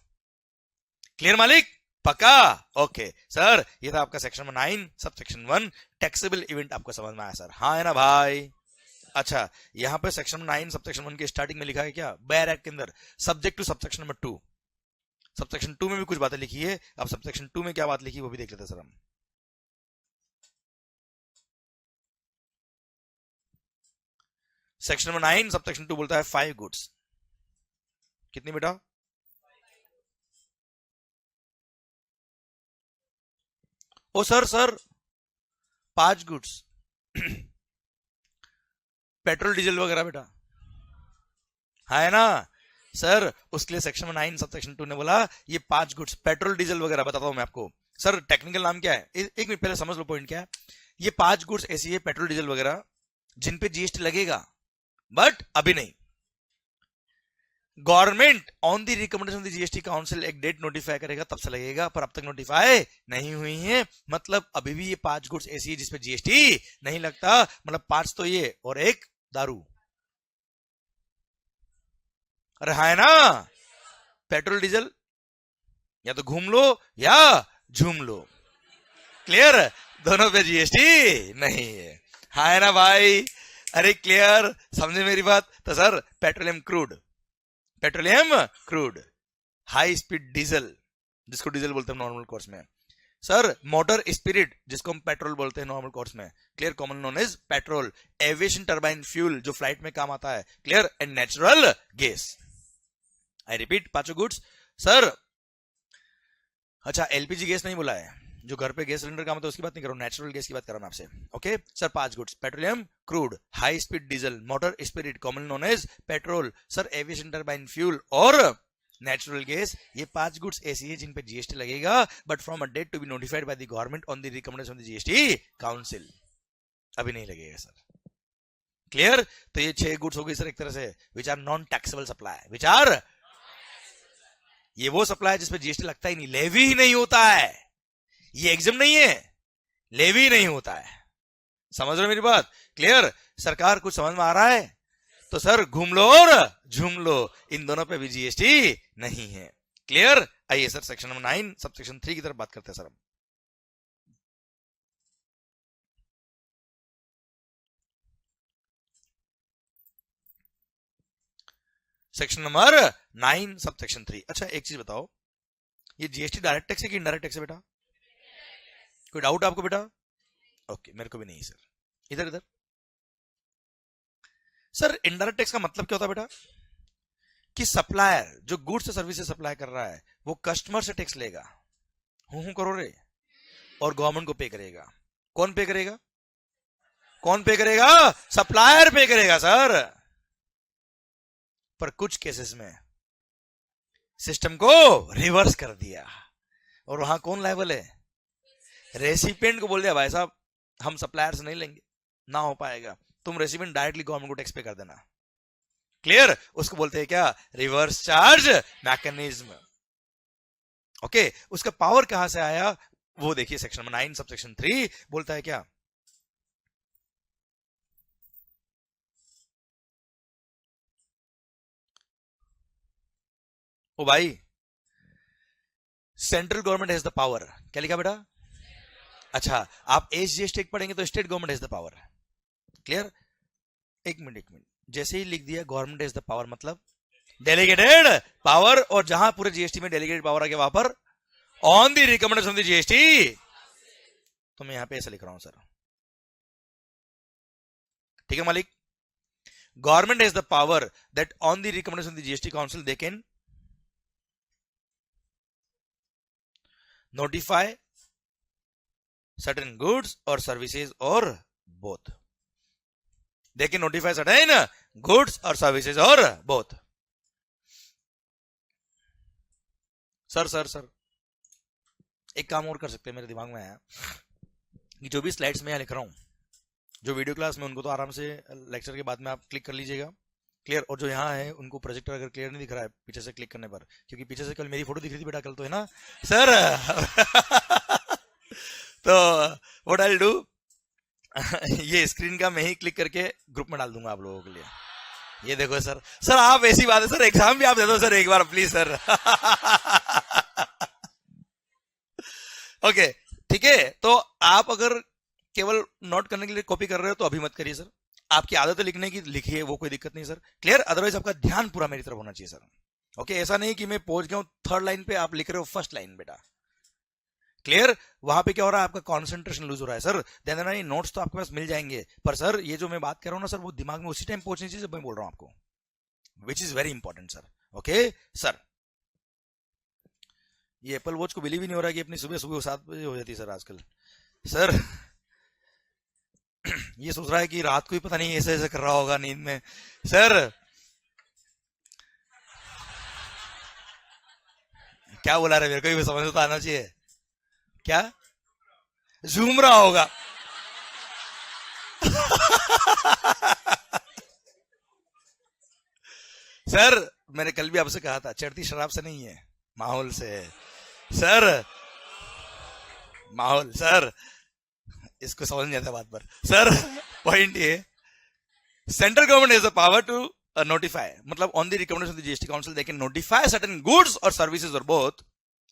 क्लियर मालिक? पक्का? ओके सर, ये था आपका section number 9 subsection 1 taxable event. आपको समझ में आया सर? हाँ है ना भाई? अच्छा, यहां पे सेक्शन 9 सबसेक्शन 1 के स्टार्टिंग में लिखा है क्या, बैर एक्ट के अंदर subject to subsection number 2। Subsection 2 में भी कुछ बातें लिखी है, अब सबसेक्शन 2 में क्या बात लिखी वो भी देख लेते हैं सर हम। सेक्शन नंबर 9 सबसेक्शन 2 बोलता है 5 गुड्स। कितनी बेटा? ओ सर 5 गुड्स पेट्रोल डीजल वगैरह बेटा, है ना सर। उसके लिए सेक्शन 9 सबसेक्शन 2 ने बोला ये 5 गुड्स पेट्रोल डीजल वगैरह। बताता हूं मैं आपको सर, टेक्निकल नाम क्या है, एक मिनट पहले समझ लो पॉइंट क्या है। ये 5 गुड्स ऐसी है पेट्रोल डीजल वगैरह जिन पे जीएसटी लगेगा, बट अभी नहीं। Government on the recommendation of the GST council एक डेट नोटिफाई करेगा तब से लगेगा, पर अब तक नोटिफाई नहीं हुई है। मतलब अभी भी ये 5 गुड्स ऐसी है जिसपे जीएसटी नहीं लगता। मतलब 5 तो ये और एक दारू। अरे है ना, पेट्रोल डीजल या तो घूम लो या झूम लो। क्लियर, दोनों पे जीएसटी नहीं है, है ना भाई। अरे क्लियर, समझे मेरी बात। तो sir petroleum crude, high speed diesel जिसको डीजल बोलते हैं नॉर्मल कोर्स में, सर मोटर स्पिरिट जिसको हम पेट्रोल बोलते हैं नॉर्मल कोर्स में, clear, common known as petrol, aviation turbine fuel जो फ्लाइट में काम आता है, clear, and natural gas. I repeat, 5 goods sir. अच्छा, एलपीजी गैस नहीं बोला है, जो घर पे गैस सिलेंडर काम होता है उसकी बात नहीं कर रहा हूं, नेचुरल गैस की बात कर रहा हूं मैं आपसे। Okay sir, 5 goods petroleum crude, high speed diesel, motor spirit common known as petrol, sir aviation turbine fuel और नेचुरल गैस। ये 5 गुड्स ऐसी है जिन पे जीएसटी लगेगा, but from a date to be notified by the government on the recommendation of the GST council. अभी नहीं लगेगा सर, क्लियर। तो ये 6 गुड्स हो गई सर एक तरह से which are non taxable supply, which are, ये वो सप्लाई है जिसपे जीएसटी लगता ही नहीं, लेवी ही नहीं होता है, ये एग्जाम नहीं है, लेवी नहीं होता है। समझ रहे मेरी बात, क्लियर। सरकार कुछ समझ में आ रहा है तो सर घूम लो और झूम लो, इन दोनों पे भी जीएसटी नहीं है, क्लियर। आइए सर सेक्शन नंबर 9 सबसेक्शन 3 की तरफ बात करते हैं सर हम। Section number 9 subsection 3। अच्छा एक चीज बताओ, ये जीएसटी डायरेक्ट टैक्स है कि इनडायरेक्ट टैक्स है बेटा? कोई डाउट आपको बेटा? ओके, मेरे को भी नहीं सर। इधर इधर सर, इनडायरेक्ट टैक्स का मतलब क्या होता है बेटा, कि सप्लायर जो गुड्स सर्विसेज सप्लाई कर रहा है वो कस्टमर से टैक्स लेगा, हूं करो रे, और गवर्नमेंट को पे करेगा। कौन पे करेगा? कौन पे करेगा? सप्लायर पे करेगा सर। पर कुछ केसेस में सिस्टम को रिवर्स कर दिया, और वहां कौन लायबल है? रेसिपिएंट को बोल दिया भाई साहब हम सप्लायर से नहीं लेंगे, ना हो पाएगा, तुम रेसिपिएंट डायरेक्टली गवर्नमेंट को टैक्स पे कर देना, क्लियर। उसको बोलते हैं क्या? Reverse charge mechanism. ओके, उसका पावर कहां से आया वो देखिए, सेक्शन नंबर 9 सबसेक्शन 3 बोलता है क्या, ओ भाई central government has the power. क्या लिखा बेटा? अच्छा, आप एसजीएसटी पढ़ेंगे तो state government has the power, clear. एक मिनट, जैसे ही लिख दिया गवर्नमेंट हैज द पावर मतलब डेलीगेटेड पावर, और जहां पूरे जीएसटी में डेलीगेटेड पावर आ गया वहां पर on the recommendation of the GST. तो मैं यहां पे ऐसा लिख रहा हूं सर, ठीक है मालिक। Government has the power that on the recommendation of the GST council they can notify certain goods or services or both. They can notify certain goods or services or both. Sir एक काम और कर सकते हैं, मेरे दिमाग में आया कि जो भी स्लाइड्स में यहाँ लिख रहा हूं, जो वीडियो क्लास में उनको तो आराम से लेक्चर के बाद में आप क्लिक कर लीजिएगा, क्लियर। और जो यहाँ है उनको प्रोजेक्टर अगर क्लियर नहीं दिख रहा है पीछे से क्लिक करने पर, क्योंकि पीछे से कल मेरी फोटो दिख रही थी बेटा, कल तो है ना सर। तो व्हाट आई विल डू, ये स्क्रीन का मैं ही क्लिक करके ग्रुप में डाल दूंगा आप लोगों के लिए। ये देखो सर, सर आप ऐसी बात है सर, एग्जाम भी आप दे दो सर एक बार प्लीज सर। ओके ठीक है, तो आप अगर केवल नोट करने के लिए कॉपी कर रहे हो तो अभी मत करिए सर, आपकी आदत है लिखने की, लिखिए, वो कोई दिक्कत नहीं सर, क्लियर। अदरवाइज आपका ध्यान पूरा मेरी तरफ होना चाहिए सर। ओके, ऐसा नहीं कि मैं पहुंच गया हूं थर्ड लाइन पे, आप लिख रहे हो फर्स्ट लाइन, बेटा, क्लियर। वहां पे क्या हो रहा है, आपका कॉन्सेंट्रेशन लूज हो रहा है सर। देन नहीं, नोट्स तो आपके पास मिल जाएंगे, पर सर ये जो मैं बात कर रहा हूं ना सर, वो दिमाग में उसी टाइम पहुंचनी चाहिए जब मैं बोल रहा हूं आपको, which is very important sir. Okay sir, ये एप्पल वॉच को बिलीव ही नहीं हो रहा कि अपनी सुबह सुबह 7 बजे हो जाती है सर आजकल। सर ये सोच रहा है कि रात को ही पता नहीं ऐसे ऐसे कर रहा होगा नींद में। सर क्या बोला रहे, मेरे को भी समझ तो आना चाहिए। क्या झूम रहा होगा? सर मैंने कल भी आपसे कहा था, चढ़ती शराब से नहीं है, माहौल से है सर। माहौल सर, इसको समझ नहीं आता बात पर सर। पॉइंट ये, central government has the power to notify, मतलब on the recommendation of the GST Council they can notify certain goods or services or both,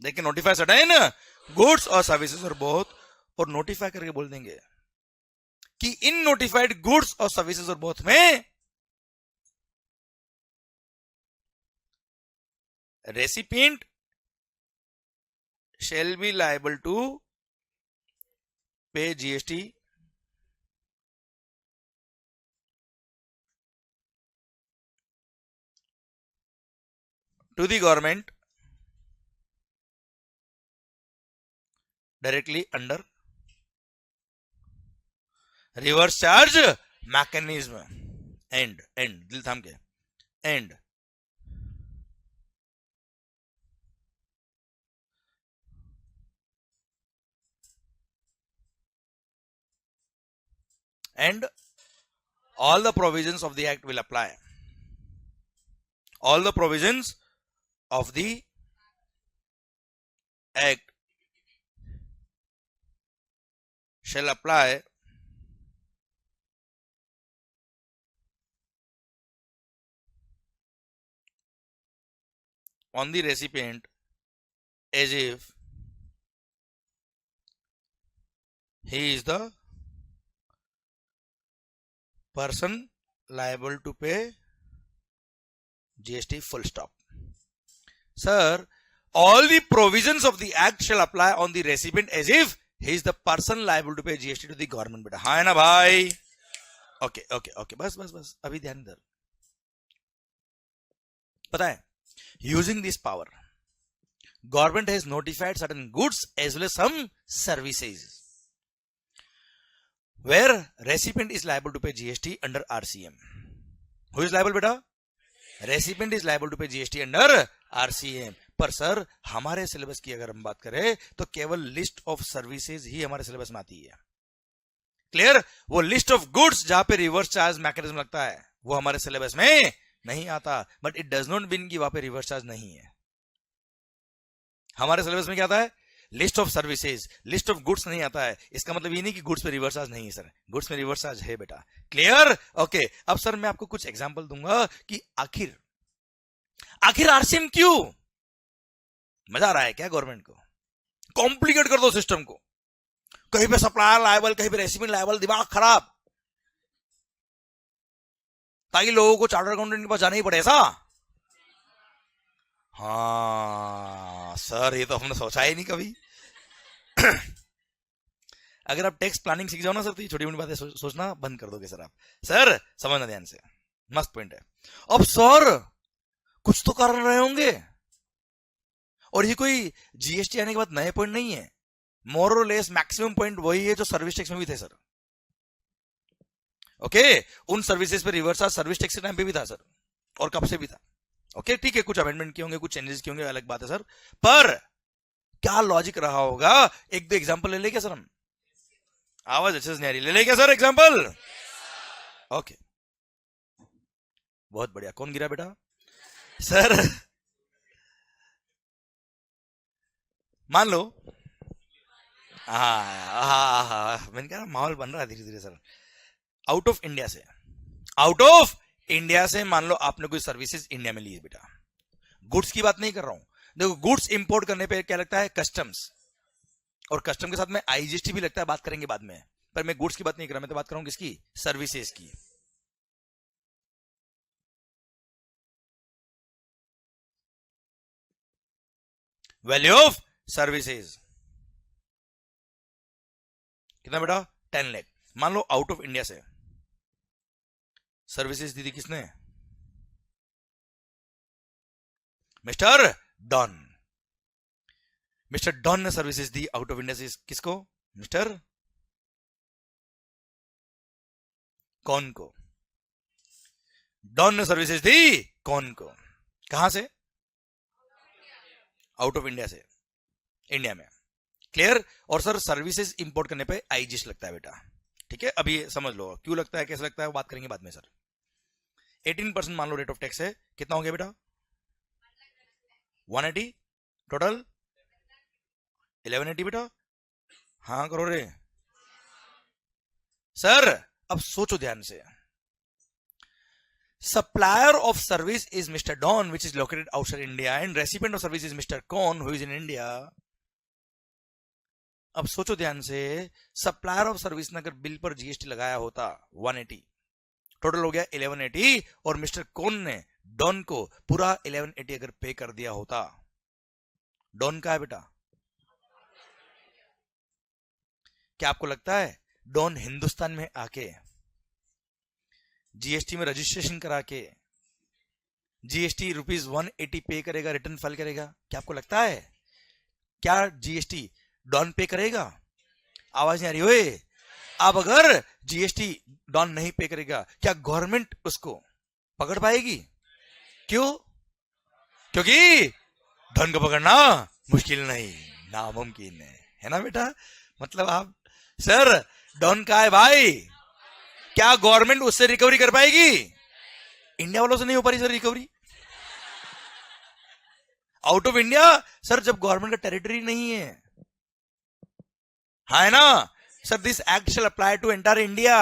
they can notify certain goods or services or both, और notify करके बोल देंगे कि इन notified goods और services और both में recipient shall be liable to pay GST to the government directly under reverse charge mechanism and दिल थाम के and all the provisions of the act will apply. All the provisions of the act shall apply on the recipient as if he is the person liable to pay GST, full stop. Sir, all the provisions of the act shall apply on the recipient as if he is the person liable to pay GST to the government. बेटा हाँ है ना भाई? Okay okay okay, बस बस बस, अभी ध्यान इधर। पता है, using this power, government has notified certain goods as well as some services where recipient is liable to pay GST under RCM. Who is liable बेटा? Recipient is liable to pay GST under RCM. पर sir हमारे syllabus की अगर हम बात करें तो केवल लिस्ट ऑफ सर्विसेज ही हमारे सिलेबस में आती है, क्लियर। वो लिस्ट ऑफ गुड्स जहां पे रिवर्स चार्ज मैकेनिज्म लगता है वो हमारे सिलेबस में नहीं आता, but it does not mean कि वहां पे रिवर्स चार्ज नहीं है। हमारे सिलेबस में क्या आता है? List of services, list of goods नहीं आता है। इसका मतलब ये नहीं कि गुड्स पे रिवर्स चार्ज नहीं है सर, गुड्स में रिवर्स चार्ज है बेटा, क्लियर। ओके, अब सर मैं आपको कुछ एग्जांपल दूंगा कि आखिर आरसीएम क्यों। मजा आ रहा है क्या गवर्नमेंट को? कॉम्प्लिकेट कर दो सिस्टम को, कहीं पे सप्लायर लायबल, कहीं पे रेसिपिएंट लायबल, दिमाग खराब, ताकि लोगों को चार्टर्ड अकाउंटेंट के पास जाना ही पड़े ऐसा। हाँ सर, ये तो हमने सोचा ही नहीं कभी। अगर आप टेक्स्ट प्लानिंग सीख जाओ ना सर, तो ये छोटी मोटी बातें सोचना बंद कर दोगे सर आप। सर समझना ध्यान से, मस्त पॉइंट है। अब सर कुछ तो कर रहे होंगे, और ये कोई जीएसटी आने के बाद नए पॉइंट नहीं है, मोर और लेस मैक्सिमम पॉइंट वही है जो सर्विस टैक्स में भी थे सर। ओके, उन सर्विसेज पे रिवर्स चार्ज सर्विस टैक्स के टाइम पे भी था सर, और कब से भी था। ओके ठीक है, कुछ अमेंडमेंट किए होंगे, कुछ चेंजेस किए होंगे, अलग बात है सर, पर क्या लॉजिक रहा होगा? एक दो एग्जांपल ले ले क्या सर हम? आवाज अच्छे से नहीं आ रही, ले ले क्या सर एग्जांपल? ओके बहुत बढ़िया। कौन गिरा बेटा? सर मान लो, मैंने कहा माहौल बन रहा है धीरे धीरे सर। आउट ऑफ इंडिया से मान लो आपने कोई सर्विसेज इंडिया में ली है बेटा, गुड्स की बात नहीं कर रहा हूं, देखो गुड्स इंपोर्ट करने पे क्या लगता है? कस्टम्स, और कस्टम के साथ में आईजीएसटी भी लगता है, बात करेंगे बाद में, पर मैं गुड्स की बात नहीं कर रहा, मैं तो बात कर रहा हूं किसकी? सर्विसेज की। वैल्यू ऑफ सर्विसेज कितना बेटा 10 लाख। मान लो आउट ऑफ इंडिया से सर्विसेज दी थी किसने, मिस्टर डॉन। मिस्टर डॉन ने services the out of India से किसको, मिस्टर कौन को। डॉन ने सर्विसेज दी कौन को, कहां से, आउट ऑफ इंडिया से, इंडिया में। क्लियर। और सर सर्विसेज इंपोर्ट करने पे आईजीएसटी लगता है बेटा, ठीक है। अभी समझ लो क्यों लगता है, कैसे लगता है, वो बात करेंगे बाद में सर। 18% मान लो रेट ऑफ टैक्स है, कितना हो गया बेटा 180, टोटल 1180 बेटा। हाँ करो रे सर। अब सोचो ध्यान से, supplier of service is Mr. Don, which is located outside India, and recipient of service is Mr. Con, who is in India. अब सोचो ध्यान से, सप्लायर ऑफ सर्विस ने अगर बिल पर जीएसटी लगाया होता 180, टोटल हो गया 1180, और मिस्टर कौन ने डॉन को पूरा 1180 अगर पे कर दिया होता, डॉन का है बेटा, क्या आपको लगता है डॉन हिंदुस्तान में आके जीएसटी में रजिस्ट्रेशन करा के जीएसटी ₹180 पे करेगा, रिटर्न फाइल करेगा? क्या आपको लगता है क्या जीएसटी डॉन पे करेगा? आवाज नहीं आ रही ओए। अब अगर जीएसटी डॉन नहीं पे करेगा, क्या गवर्नमेंट उसको पकड़ पाएगी? क्यों? क्योंकि डॉन को पकड़ना मुश्किल नहीं, नामुमकिन है ना बेटा। मतलब आप सर डॉन का है भाई, क्या गवर्नमेंट उससे रिकवरी कर पाएगी? इंडिया वालों से नहीं हो पा रही sir recovery, out of India sir, जब गवर्नमेंट का टेरिटरी नहीं है, है ना sir. This act shall apply to entire India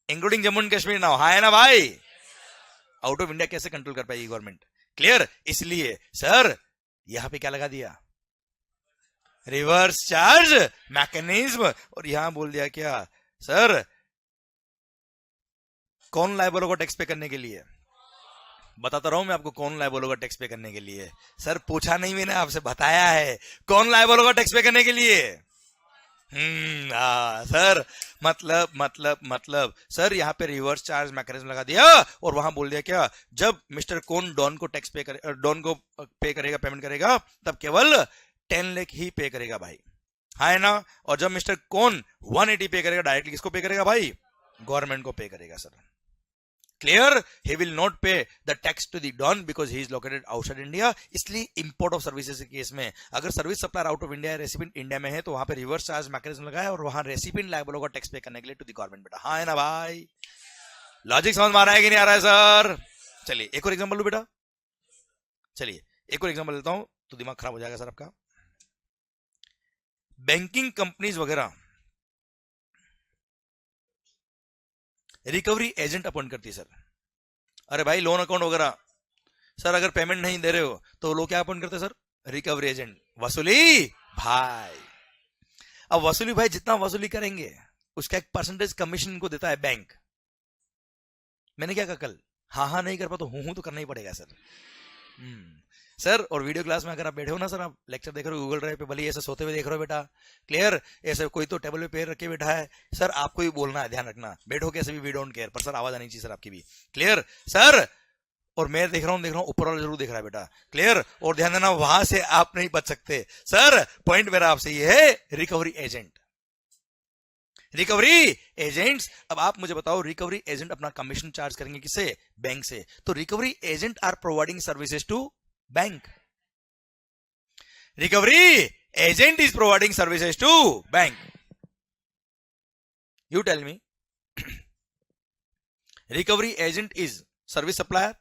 including Jammu and Kashmir now, है ना भाई। आउट ऑफ इंडिया कैसे कंट्रोल कर पाएगी गवर्नमेंट? क्लियर। इसलिए सर यहां पे क्या लगा दिया, रिवर्स चार्ज मैकेनिज्म, और यहां बोल दिया क्या सर, कौन लायबल होगा टैक्स पे करने के लिए? बताता रहा हूं मैं आपको कौन लायबल होगा टैक्स पे करने के लिए। सर पूछा नहीं मैंने, आपसे बताया है कौन लायबल होगा टैक्स पे करने के लिए। सर मतलब सर यहाँ पे रिवर्स चार्ज मैकेनिज्म लगा दिया, और वहां बोल दिया क्या, जब मिस्टर कौन डॉन को टैक्स पे करे, डॉन को पे करेगा, पेमेंट करेगा, तब केवल 10 लाख ही पे करेगा भाई, है ना। और जब मिस्टर कौन 180 पे करेगा, डायरेक्टली किसको पे करेगा भाई? गवर्नमेंट को पे करेगा sir. Clear. He will not pay the tax to the don because he is located outside India. इसलिए इंपोर्ट ऑफ सर्विसेज के केस में अगर service supplier out of India, recipient India में है, तो वहां पे रिवर्स चार्ज मैकेनिज्म लगाया, और वहां रेसिपिएंट लायबल होगा टैक्स पे करने के लिए टू द गवर्नमेंट बेटा, हाँ है ना भाई। लॉजिक समझ में आ रहा है कि नहीं आ रहा है सर? चलिए एक और एग्जाम्पल लो बेटा, चलिए एक और एग्जाम्पल लेता हूं तो दिमाग खराब हो जाएगा सर आपका। बैंकिंग कंपनीज वगैरह रिकवरी एजेंट अपॉइंट करती है सर। अरे भाई लोन अकाउंट वगैरह सर अगर पेमेंट नहीं दे रहे हो तो लोग क्या अपॉइंट करते हैं सर? रिकवरी एजेंट, वसूली भाई। अब वसूली भाई जितना वसूली करेंगे उसका एक परसेंटेज कमीशन को देता है बैंक। मैंने क्या कहा कल, हाँ नहीं कर पा तो हूं तो करना ही पड़ेगा सर। सर और वीडियो क्लास में अगर आप बैठे हो ना सर, आप लेक्चर देख रहे हो गूगल ड्राइव पे, भले ऐसे सोते हुए देख रहे हो बेटा, क्लियर, ऐसे कोई तो टेबल पे पैर रख के बैठा है सर, आपको भी बोलना है, ध्यान रखना, बैठो कैसे भी वी डोंट केयर, पर सर आवाज आनी चाहिए सर आपकी भी, क्लियर सर। और मैं देख रहा हूं ऊपर वाला जरूर देख रहा है बेटा, क्लियर। और ध्यान देना वहां से आप नहीं बच सकते सर। पॉइंट मेरा आपसे ये है, रिकवरी एजेंट, रिकवरी एजेंट्स। अब आप मुझे बताओ, रिकवरी एजेंट अपना कमीशन चार्ज करेंगे किससे? बैंक से। तो recovery agent are providing services to bank. Recovery agent is providing services to bank. You tell me, recovery agent is service supplier,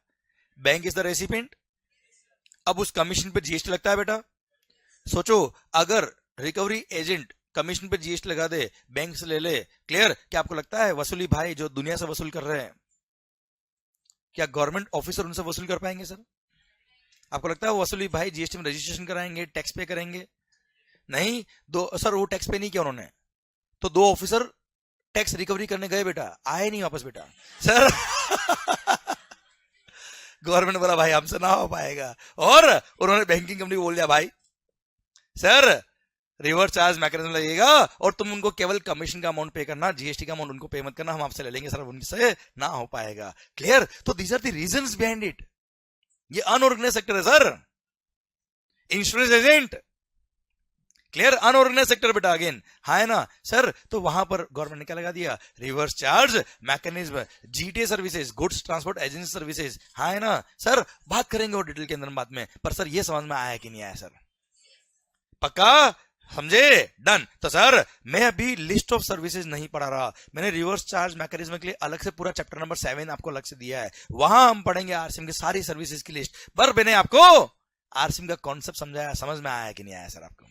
bank is the recipient. अब उस commission पे GST लगता है बेटा। सोचो अगर रिकवरी एजेंट कमीशन पे GST लगा दे, बैंक से ले ले, क्लियर, क्या आपको लगता है वसूली भाई जो दुनिया से वसूल कर रहे हैं, क्या गवर्नमेंट ऑफिसर उनसे वसूल कर पाएंगे सर? आपको लगता है वसूली भाई जीएसटी में रजिस्ट्रेशन कराएंगे, टैक्स पे करेंगे? नहीं, दो सर वो टैक्स पे नहीं किया उन्होंने, तो 2 ऑफिसर टैक्स रिकवरी करने गए बेटा, आए नहीं वापस बेटा सर। गवर्नमेंट बोला भाई हमसे ना हो पाएगा, और उन्होंने बैंकिंग कंपनी को बोल दिया भाई सर रिवर्स चार्ज मैकेनिज्म लगेगा और तुम उनको केवल कमीशन का अमाउंट पे करना, जीएसटी का अमाउंट उनको पे मत करना, हम आपसे ले लेंगे सर, उनसे ना हो पाएगा। क्लियर? तो these are the reasons behind it. ये अनऑर्गेनाइज सेक्टर है sir, insurance agent. Clear? Unorganised sector बेटा अगेन, हाँ है ना सर। तो वहां पर गवर्नमेंट ने क्या लगा दिया? Reverse charge mechanism, GTA services, goods transport agency services, हाँ है ना सर। बात करेंगे और डिटेल के अंदर बाद में, पर सर ये समझ में आया कि नहीं आया सर? पक्का समझे? डन। तो सर मैं अभी लिस्ट ऑफ सर्विसेज नहीं पढ़ा रहा, मैंने रिवर्स चार्ज मैकेनिज्म के लिए अलग से पूरा चैप्टर नंबर 7 आपको अलग से दिया है, वहां हम पढ़ेंगे आरसीएम की सारी सर्विसेज की लिस्ट। पर मैंने आपको आरसीएम का कॉन्सेप्ट समझाया, समझ में आया कि नहीं आया सर आपको?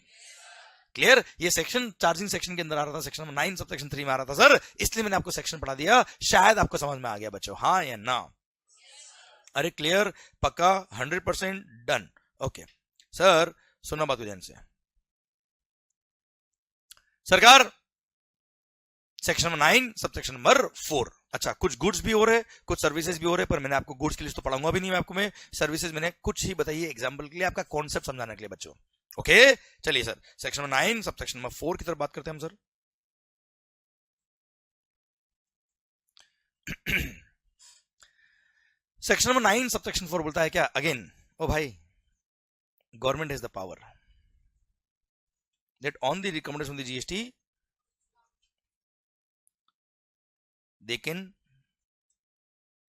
क्लियर? ये सेक्शन चार्जिंग सेक्शन के अंदर आ रहा था, सेक्शन नंबर 9 सब सेक्शन 3 में आ रहा था सर, इसलिए मैंने आपको सेक्शन पढ़ा दिया, शायद आपको समझ में आ गया बच्चों, हाँ या ना? अरे क्लियर? पक्का? 100% डन। ओके सर सुना बात ध्यान से सरकार, section number 9 sub section number 4। अच्छा, कुछ गुड्स भी हो रहे, कुछ सर्विसेज भी हो रहे, पर मैंने आपको गुड्स की लिस्ट तो पढ़ाऊंगा भी नहीं मैं आपको, मैं सर्विसेज मैंने कुछ ही बताइए एग्जांपल के लिए, आपका कॉन्सेप्ट समझाने के लिए बच्चों। ओके चलिए sir, section number 9 sub section number 4 की तरफ बात करते हैं हम sir. Section number 9 sub section 4 बोलता है क्या? अगेन ओ भाई, government has the power that on the recommendation of the GST they can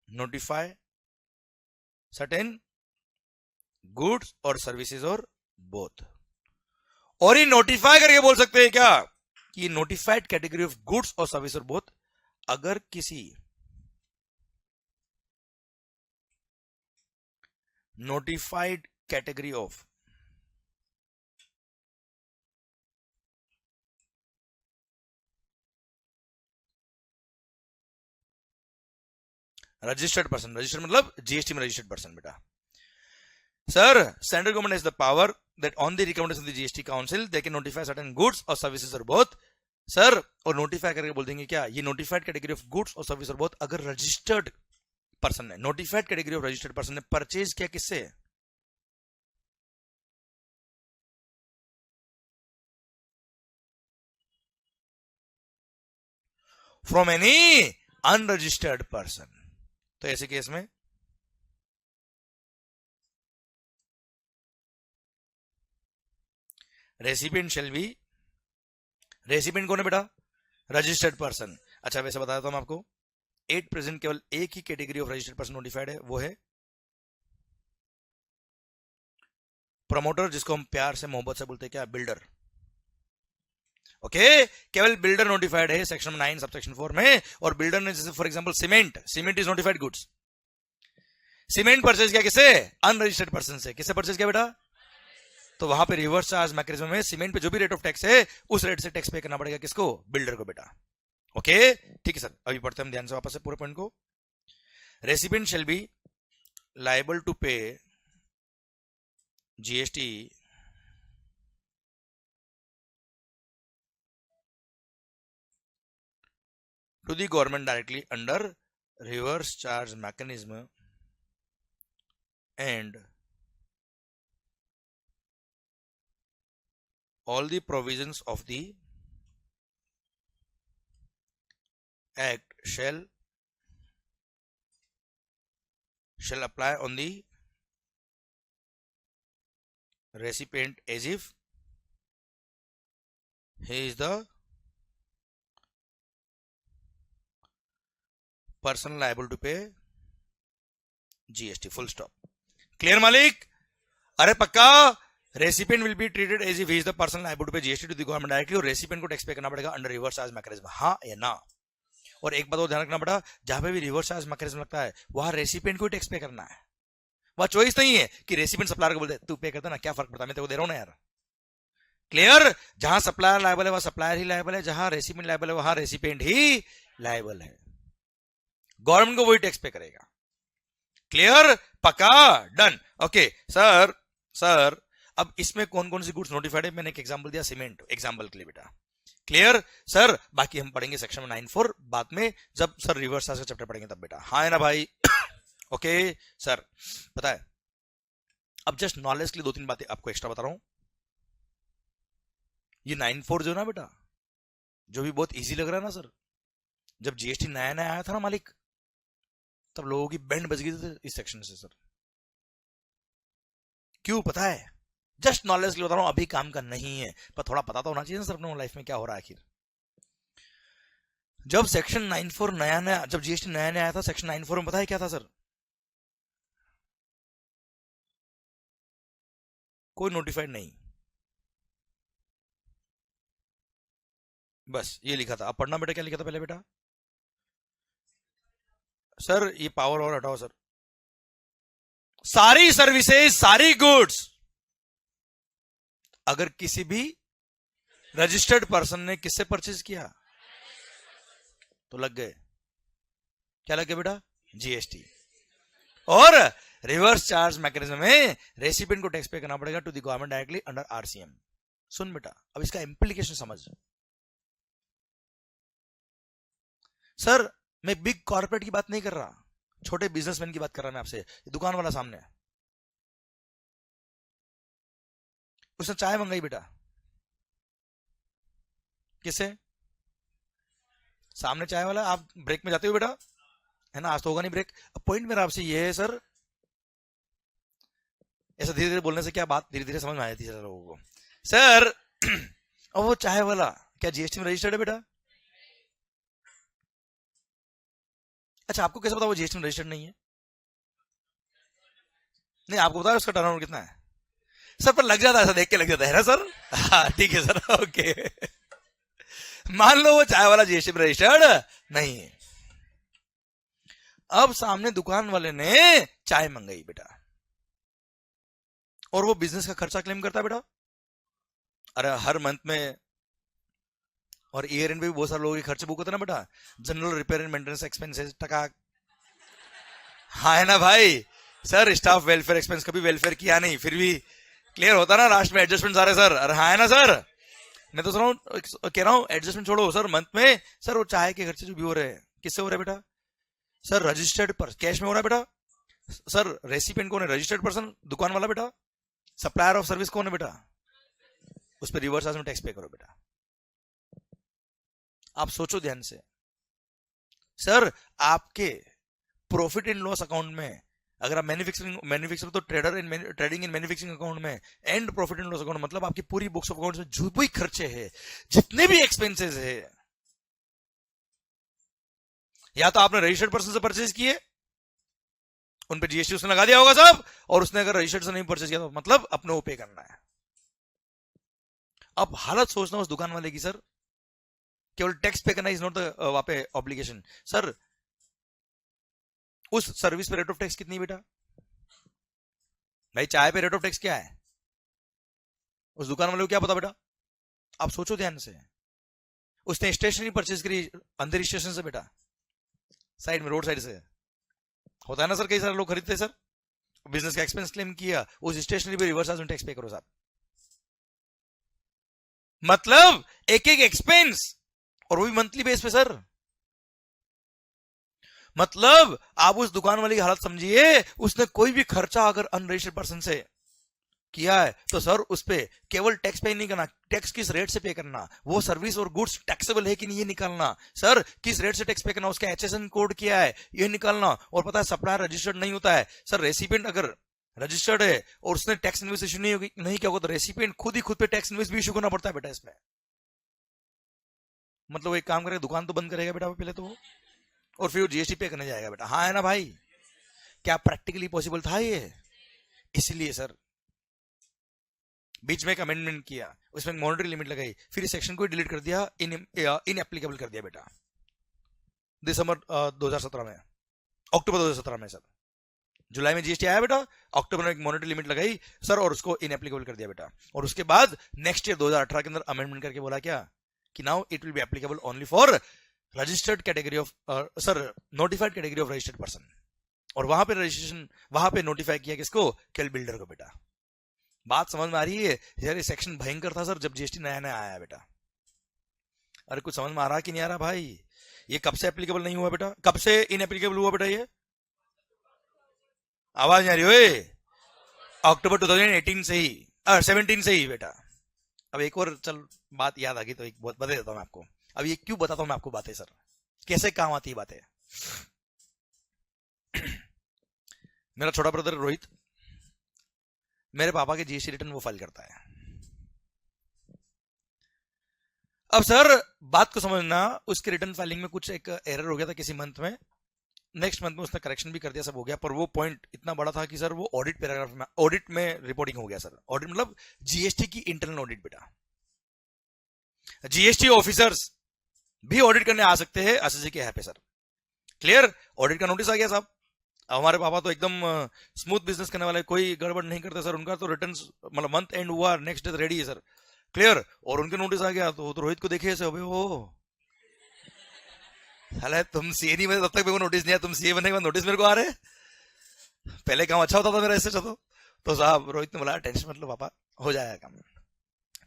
notify certain goods or services or both। और ये नोटिफाई करके बोल सकते हैं क्या कि नोटिफाइड कैटेगरी ऑफ गुड्स और सर्विस और बोथ, अगर किसी notified category of registered person, registered मतलब जीएसटी में रजिस्टर्ड पर्सन बेटा। Sir central government has the power that on the recommendation of the GST Council they can notify certain goods or services or both। Sir और notify करके बोल देंगे क्या? ये notified category of goods और service और both अगर registered person ने, notified category of registered person ने परचेज किया किससे? From any unregistered person. तो ऐसे केस में रेसिपिएंट शेल बी, रेसिपिएंट कौन है बेटा? Registered person. अच्छा वैसे बताया था मैं आपको, एट प्रेजेंट केवल एक ही category of registered person notified है, वो है प्रमोटर, जिसको हम प्यार से मोहब्बत से बोलते हैं क्या? बिल्डर। ओके केवल बिल्डर नोटिफाइड है सेक्शन 9 सब सेक्शन 4 में। और बिल्डर ने जैसे for example cement, cement is notified goods, cement purchase किया किससे? अनरजिस्टर्ड पर्सन से। किससे परचेज किया बेटा? तो वहां पे रिवर्स चार्ज मैकेनिज्म में सीमेंट पे जो भी रेट ऑफ टैक्स है उस रेट से टैक्स पे करना पड़ेगा किसको? बिल्डर को बेटा। ओके ठीक है सर, अभी पढ़ते हैं ध्यान से वापस से पूरे पॉइंट को। Recipient shall be liable to pay GST to the government directly under reverse charge mechanism and all the provisions of the act shall apply on the recipient as if he is the person liable to pay GST, full stop। Clear मालिक? अरे पक्का, recipient will be treated as if he is the person liable to pay GST to the government directly, और recipient को tax pay करना पड़ेगा under reverse charge mechanism, हाँ या ना? और एक बात और ध्यान रखना बेटा, जहां पे भी रिवर्स चार्ज मैकेनिज्म लगता है वहां रेसिपिएंट को टैक्स पे करना है, वहां चॉइस नहीं है कि रेसिपिएंट सप्लायर को बोलते तू पे करता ना, क्या फर्क पड़ता है, मैं तेरे को दे रहा हूं ना यार। क्लियर? जहां सप्लायर लायबल है वहां सप्लायर ही लायबल है, जहां रेसिपिएंट लायबल है वहां रेसिपिएंट ही लायबल है, गवर्नमेंट को वही टैक्स पे करेगा। क्लियर? पक्का? डन। ओके सर, सर अब इसमें कौन कौन सी गुड्स नोटिफाइड है? मैंने एक एग्जांपल दिया सीमेंट, एग्जांपल के लिए बेटा। Clear sir? बाकी हम पढ़ेंगे सेक्शन 9(4) बाद में, जब सर रिवर्स चार्ज का चैप्टर पढ़ेंगे तब बेटा, हाँ है ना भाई? ओके सर पता है, अब जस्ट नॉलेज के लिए 2-3 बातें आपको एक्स्ट्रा बता रहा हूं। ये 94 जो ना बेटा, जो भी बहुत इजी लग रहा है ना सर, जब जीएसटी नया नया आया था ना मालिक, तब लोगों की बैंड बज गई थी इस सेक्शन से सर। क्यों पता है? जस्ट नॉलेज के लिए बता रहा हूं, अभी काम का नहीं है, पर थोड़ा पता तो होना चाहिए ना सर अपने लाइफ में क्या हो रहा है आखिर। जब सेक्शन 94 नया नया, जब जीएसटी नया नया आया था, सेक्शन 94 में पता है क्या था सर? कोई नोटिफाइड नहीं, बस ये लिखा था। अब पढ़ना बेटा, क्या लिखा था पहले बेटा? सर ये पावर और हटाओ सर। सारी सर्विसेज, सारी गुड्स, अगर किसी भी रजिस्टर्ड पर्सन ने किससे परचेज किया तो लग गए, क्या लग गए बेटा? जीएसटी। और रिवर्स चार्ज मैकेनिज्म में रेसिपिएंट को टैक्स पे करना पड़ेगा to the government directly under RCM. सुन बेटा, अब इसका इंप्लीकेशन समझ। सर मैं बिग कॉर्पोरेट की बात नहीं कर रहा, छोटे बिजनेसमैन की बात कर रहा मैं आपसे। दुकान वाला सामने, उसने चाय मंगाई बेटा, किससे? सामने चाय वाला। आप ब्रेक में जाते हो बेटा, है ना? आज तो होगा नहीं ब्रेक। अब पॉइंट मेरा आपसे ये है सर, ऐसा धीरे धीरे बोलने से क्या बात धीरे धीरे समझ में आ जाती है लोगों को सर। अब वो चाय वाला क्या जीएसटी में रजिस्टर्ड है बेटा? अच्छा, आपको कैसे पता वो जीएसटी में रजिस्टर्ड नहीं है? नहीं, आपको पता है उसका टर्नओवर कितना है सर? पर लग जाता है, ऐसा देख के लग जाता है ना सर। हाँ ठीक है सर, ओके। मान लो वो चाय वाला जीएसटी में रजिस्टर्ड नहीं है। अब सामने दुकान वाले ने चाय मंगाई बेटा, और वो बिजनेस का खर्चा क्लेम करता है बेटा। अरे हर मंथ में और ईयर एंड पे भी बहुत सारे लोगों के खर्चे बुक होते हैं ना बेटा, general repair and maintenance expenses टका। हाँ है ना भाई सर, स्टाफ वेलफेयर एक्सपेंस, कभी वेलफेयर किया नहीं फिर भी क्लियर होता ना लास्ट में एडजस्टमेंट सारे सर। अरे हाँ है ना सर, मैं तो कह रहा हूँ एडजस्टमेंट छोड़ो सर, मंथ में सर वो चाय के खर्चे जो भी हो रहे हैं किससे हो रहे हैं बेटा? सर रजिस्टर्ड पर कैश में हो रहा है बेटा। सर रेसिपिएंट कौन है? रजिस्टर्ड पर्सन, दुकान वाला बेटा। सप्लायर ऑफ सर्विस कौन है बेटा? उस पर रिवर्स चार्ज में टैक्स पे करो बेटा। आप सोचो ध्यान से सर, आपके प्रॉफिट एंड लॉस अकाउंट में अगर आप मैन्युफैक्चरिंग तो ट्रेडिंग इन मैन्युफैक्चरिंग अकाउंट में and profit and loss account, मतलब आपकी पूरी बुक्स ऑफ अकाउंट में जो भी खर्चे हैं, जितने भी एक्सपेंसेस है, या तो आपने रजिस्टर्ड पर्सन से परचेज किए, उन पे जीएसटी उसने लगा दिया होगा साहब, और उसने अगर रजिस्टर्ड से नहीं परचेज किया तो मतलब अपने वो पे करना है। अब हालत सोचना उस दुकान वाले की सर, केवल टैक्स पे करना इज नॉट द वहां पे ऑब्लिगेशन सर। उस सर्विस पे रेट ऑफ टैक्स कितनी बेटा? भाई चाय पे रेट ऑफ टैक्स क्या है? उस दुकान वाले को क्या पता बेटा? आप सोचो ध्यान से। उसने स्टेशनरी परचेज करी अंदर स्टेशन से बेटा, साइड में, रोड साइड से होता है ना सर, कई सारे लोग खरीदते हैं सर। बिजनेस का एक्सपेंस क्लेम किया, उस स्टेशनरी पे रिवर्स चार्ज में टैक्स पे करो साहब। मतलब एक एक एक्सपेंस, और वो भी मंथली बेस पे सर। मतलब आप उस दुकान वाली की हालत समझिए, उसने कोई भी खर्चा अगर अनरजिस्टर्ड पर्सन से किया है तो सर उस पे केवल टैक्स पे नहीं करना, टैक्स किस रेट से पे करना, वो सर्विस और गुड्स टैक्सेबल है कि नहीं ये निकालना सर, किस रेट से टैक्स पे करना, उसका एचएसएन कोड क्या है ये निकालना। और पता है सप्लायर रजिस्टर्ड नहीं होता है सर, रेसिपिएंट अगर रजिस्टर्ड है और उसने टैक्स इन्वेस्ट इशू नहीं किया होगा तो रेसिपिएंट खुद पे टैक्स इन्वेस्ट भी इशू करना पड़ता है बेटा इसमें। मतलब एक काम करेगा, दुकान तो बंद करेगा बेटा पहले तो, और फिर जीएसटी पे करने जाएगा बेटा। हाँ है ना भाई, क्या प्रैक्टिकली पॉसिबल था ये? इसलिए सर बीच में एक अमेंडमेंट किया, उसमें मॉनिटरी लिमिट लगाई, फिर इस सेक्शन को डिलीट कर दिया, इनएप्लीकेबल कर दिया बेटा दिसंबर 2017 में, अक्टूबर 2017 में सर। जुलाई में जीएसटी आया बेटा, अक्टूबर में एक मॉनिटरी लिमिट लगाई सर और उसको इनएप्लीकेबल कर दिया बेटा। और उसके बाद नेक्स्ट ईयर 2018 के अंदर अमेंडमेंट करके बोला क्या कि now it will be applicable only for registered category of sir notified category of registered person. और वहां पे रजिस्ट्रेशन, वहां पे नोटिफाई किया किसको? केवल बिल्डर को बेटा। बात समझ में आ रही है यार? ये सेक्शन भयंकर था सर जब जीएसटी नया नया आया बेटा। अरे कुछ समझ में आ रहा कि नहीं आ रहा भाई? ये कब से एप्लीकेबल नहीं हुआ बेटा? कब से इनएप्लीकेबल हुआ बेटा? ये आवाज नहीं आ रही हो? अक्टूबर 2018 से ही 17 से ही बेटा। अब एक और चल बात याद आ गई तो एक बता देता हूं मैं आपको। अब ये क्यों बताता हूं मैं आपको बातें सर, कैसे काम आती है बातें। मेरा छोटा ब्रदर रोहित, मेरे पापा के जीएसटी रिटर्न वो फाइल करता है। अब सर बात को समझना, उसके रिटर्न फाइलिंग में कुछ एक एरर हो गया था किसी मंथ में, नेक्स्ट मंथ में उसने करेक्शन भी कर दिया, सब हो गया, पर वो पॉइंट इतना बड़ा था कि सर वो ऑडिट पैराग्राफ में, ऑडिट में रिपोर्टिंग हो गया सर। ऑडिट मतलब जीएसटी की इंटरनल ऑडिट बेटा, जीएसटी ऑफिसर्स भी ऑडिट करने आ सकते हैं एसएससी के यहाँ पे सर। क्लियर, ऑडिट का नोटिस आ गया साहब। हमारे पापा तो एकदम स्मूथ बिजनेस करने वाले, कोई गड़बड़ नहीं करते सर। उनका तो रिटर्न मतलब मंथ एंड हुआ, नेक्स्ट डे रेडी है सर। क्लियर, और उनके नोटिस आ गया तो रोहित को देखे ऐसे, अबे वो हालांकि तुम सीए नहीं बने तब तक मेरे को नोटिस नहीं आया, तुम सीए बनने के बाद नोटिस मेरे को आ रहे। पहले काम अच्छा होता था मेरा इससे। तो साहब रोहित ने बोला टेंशन मतलब पापा हो जाएगा काम,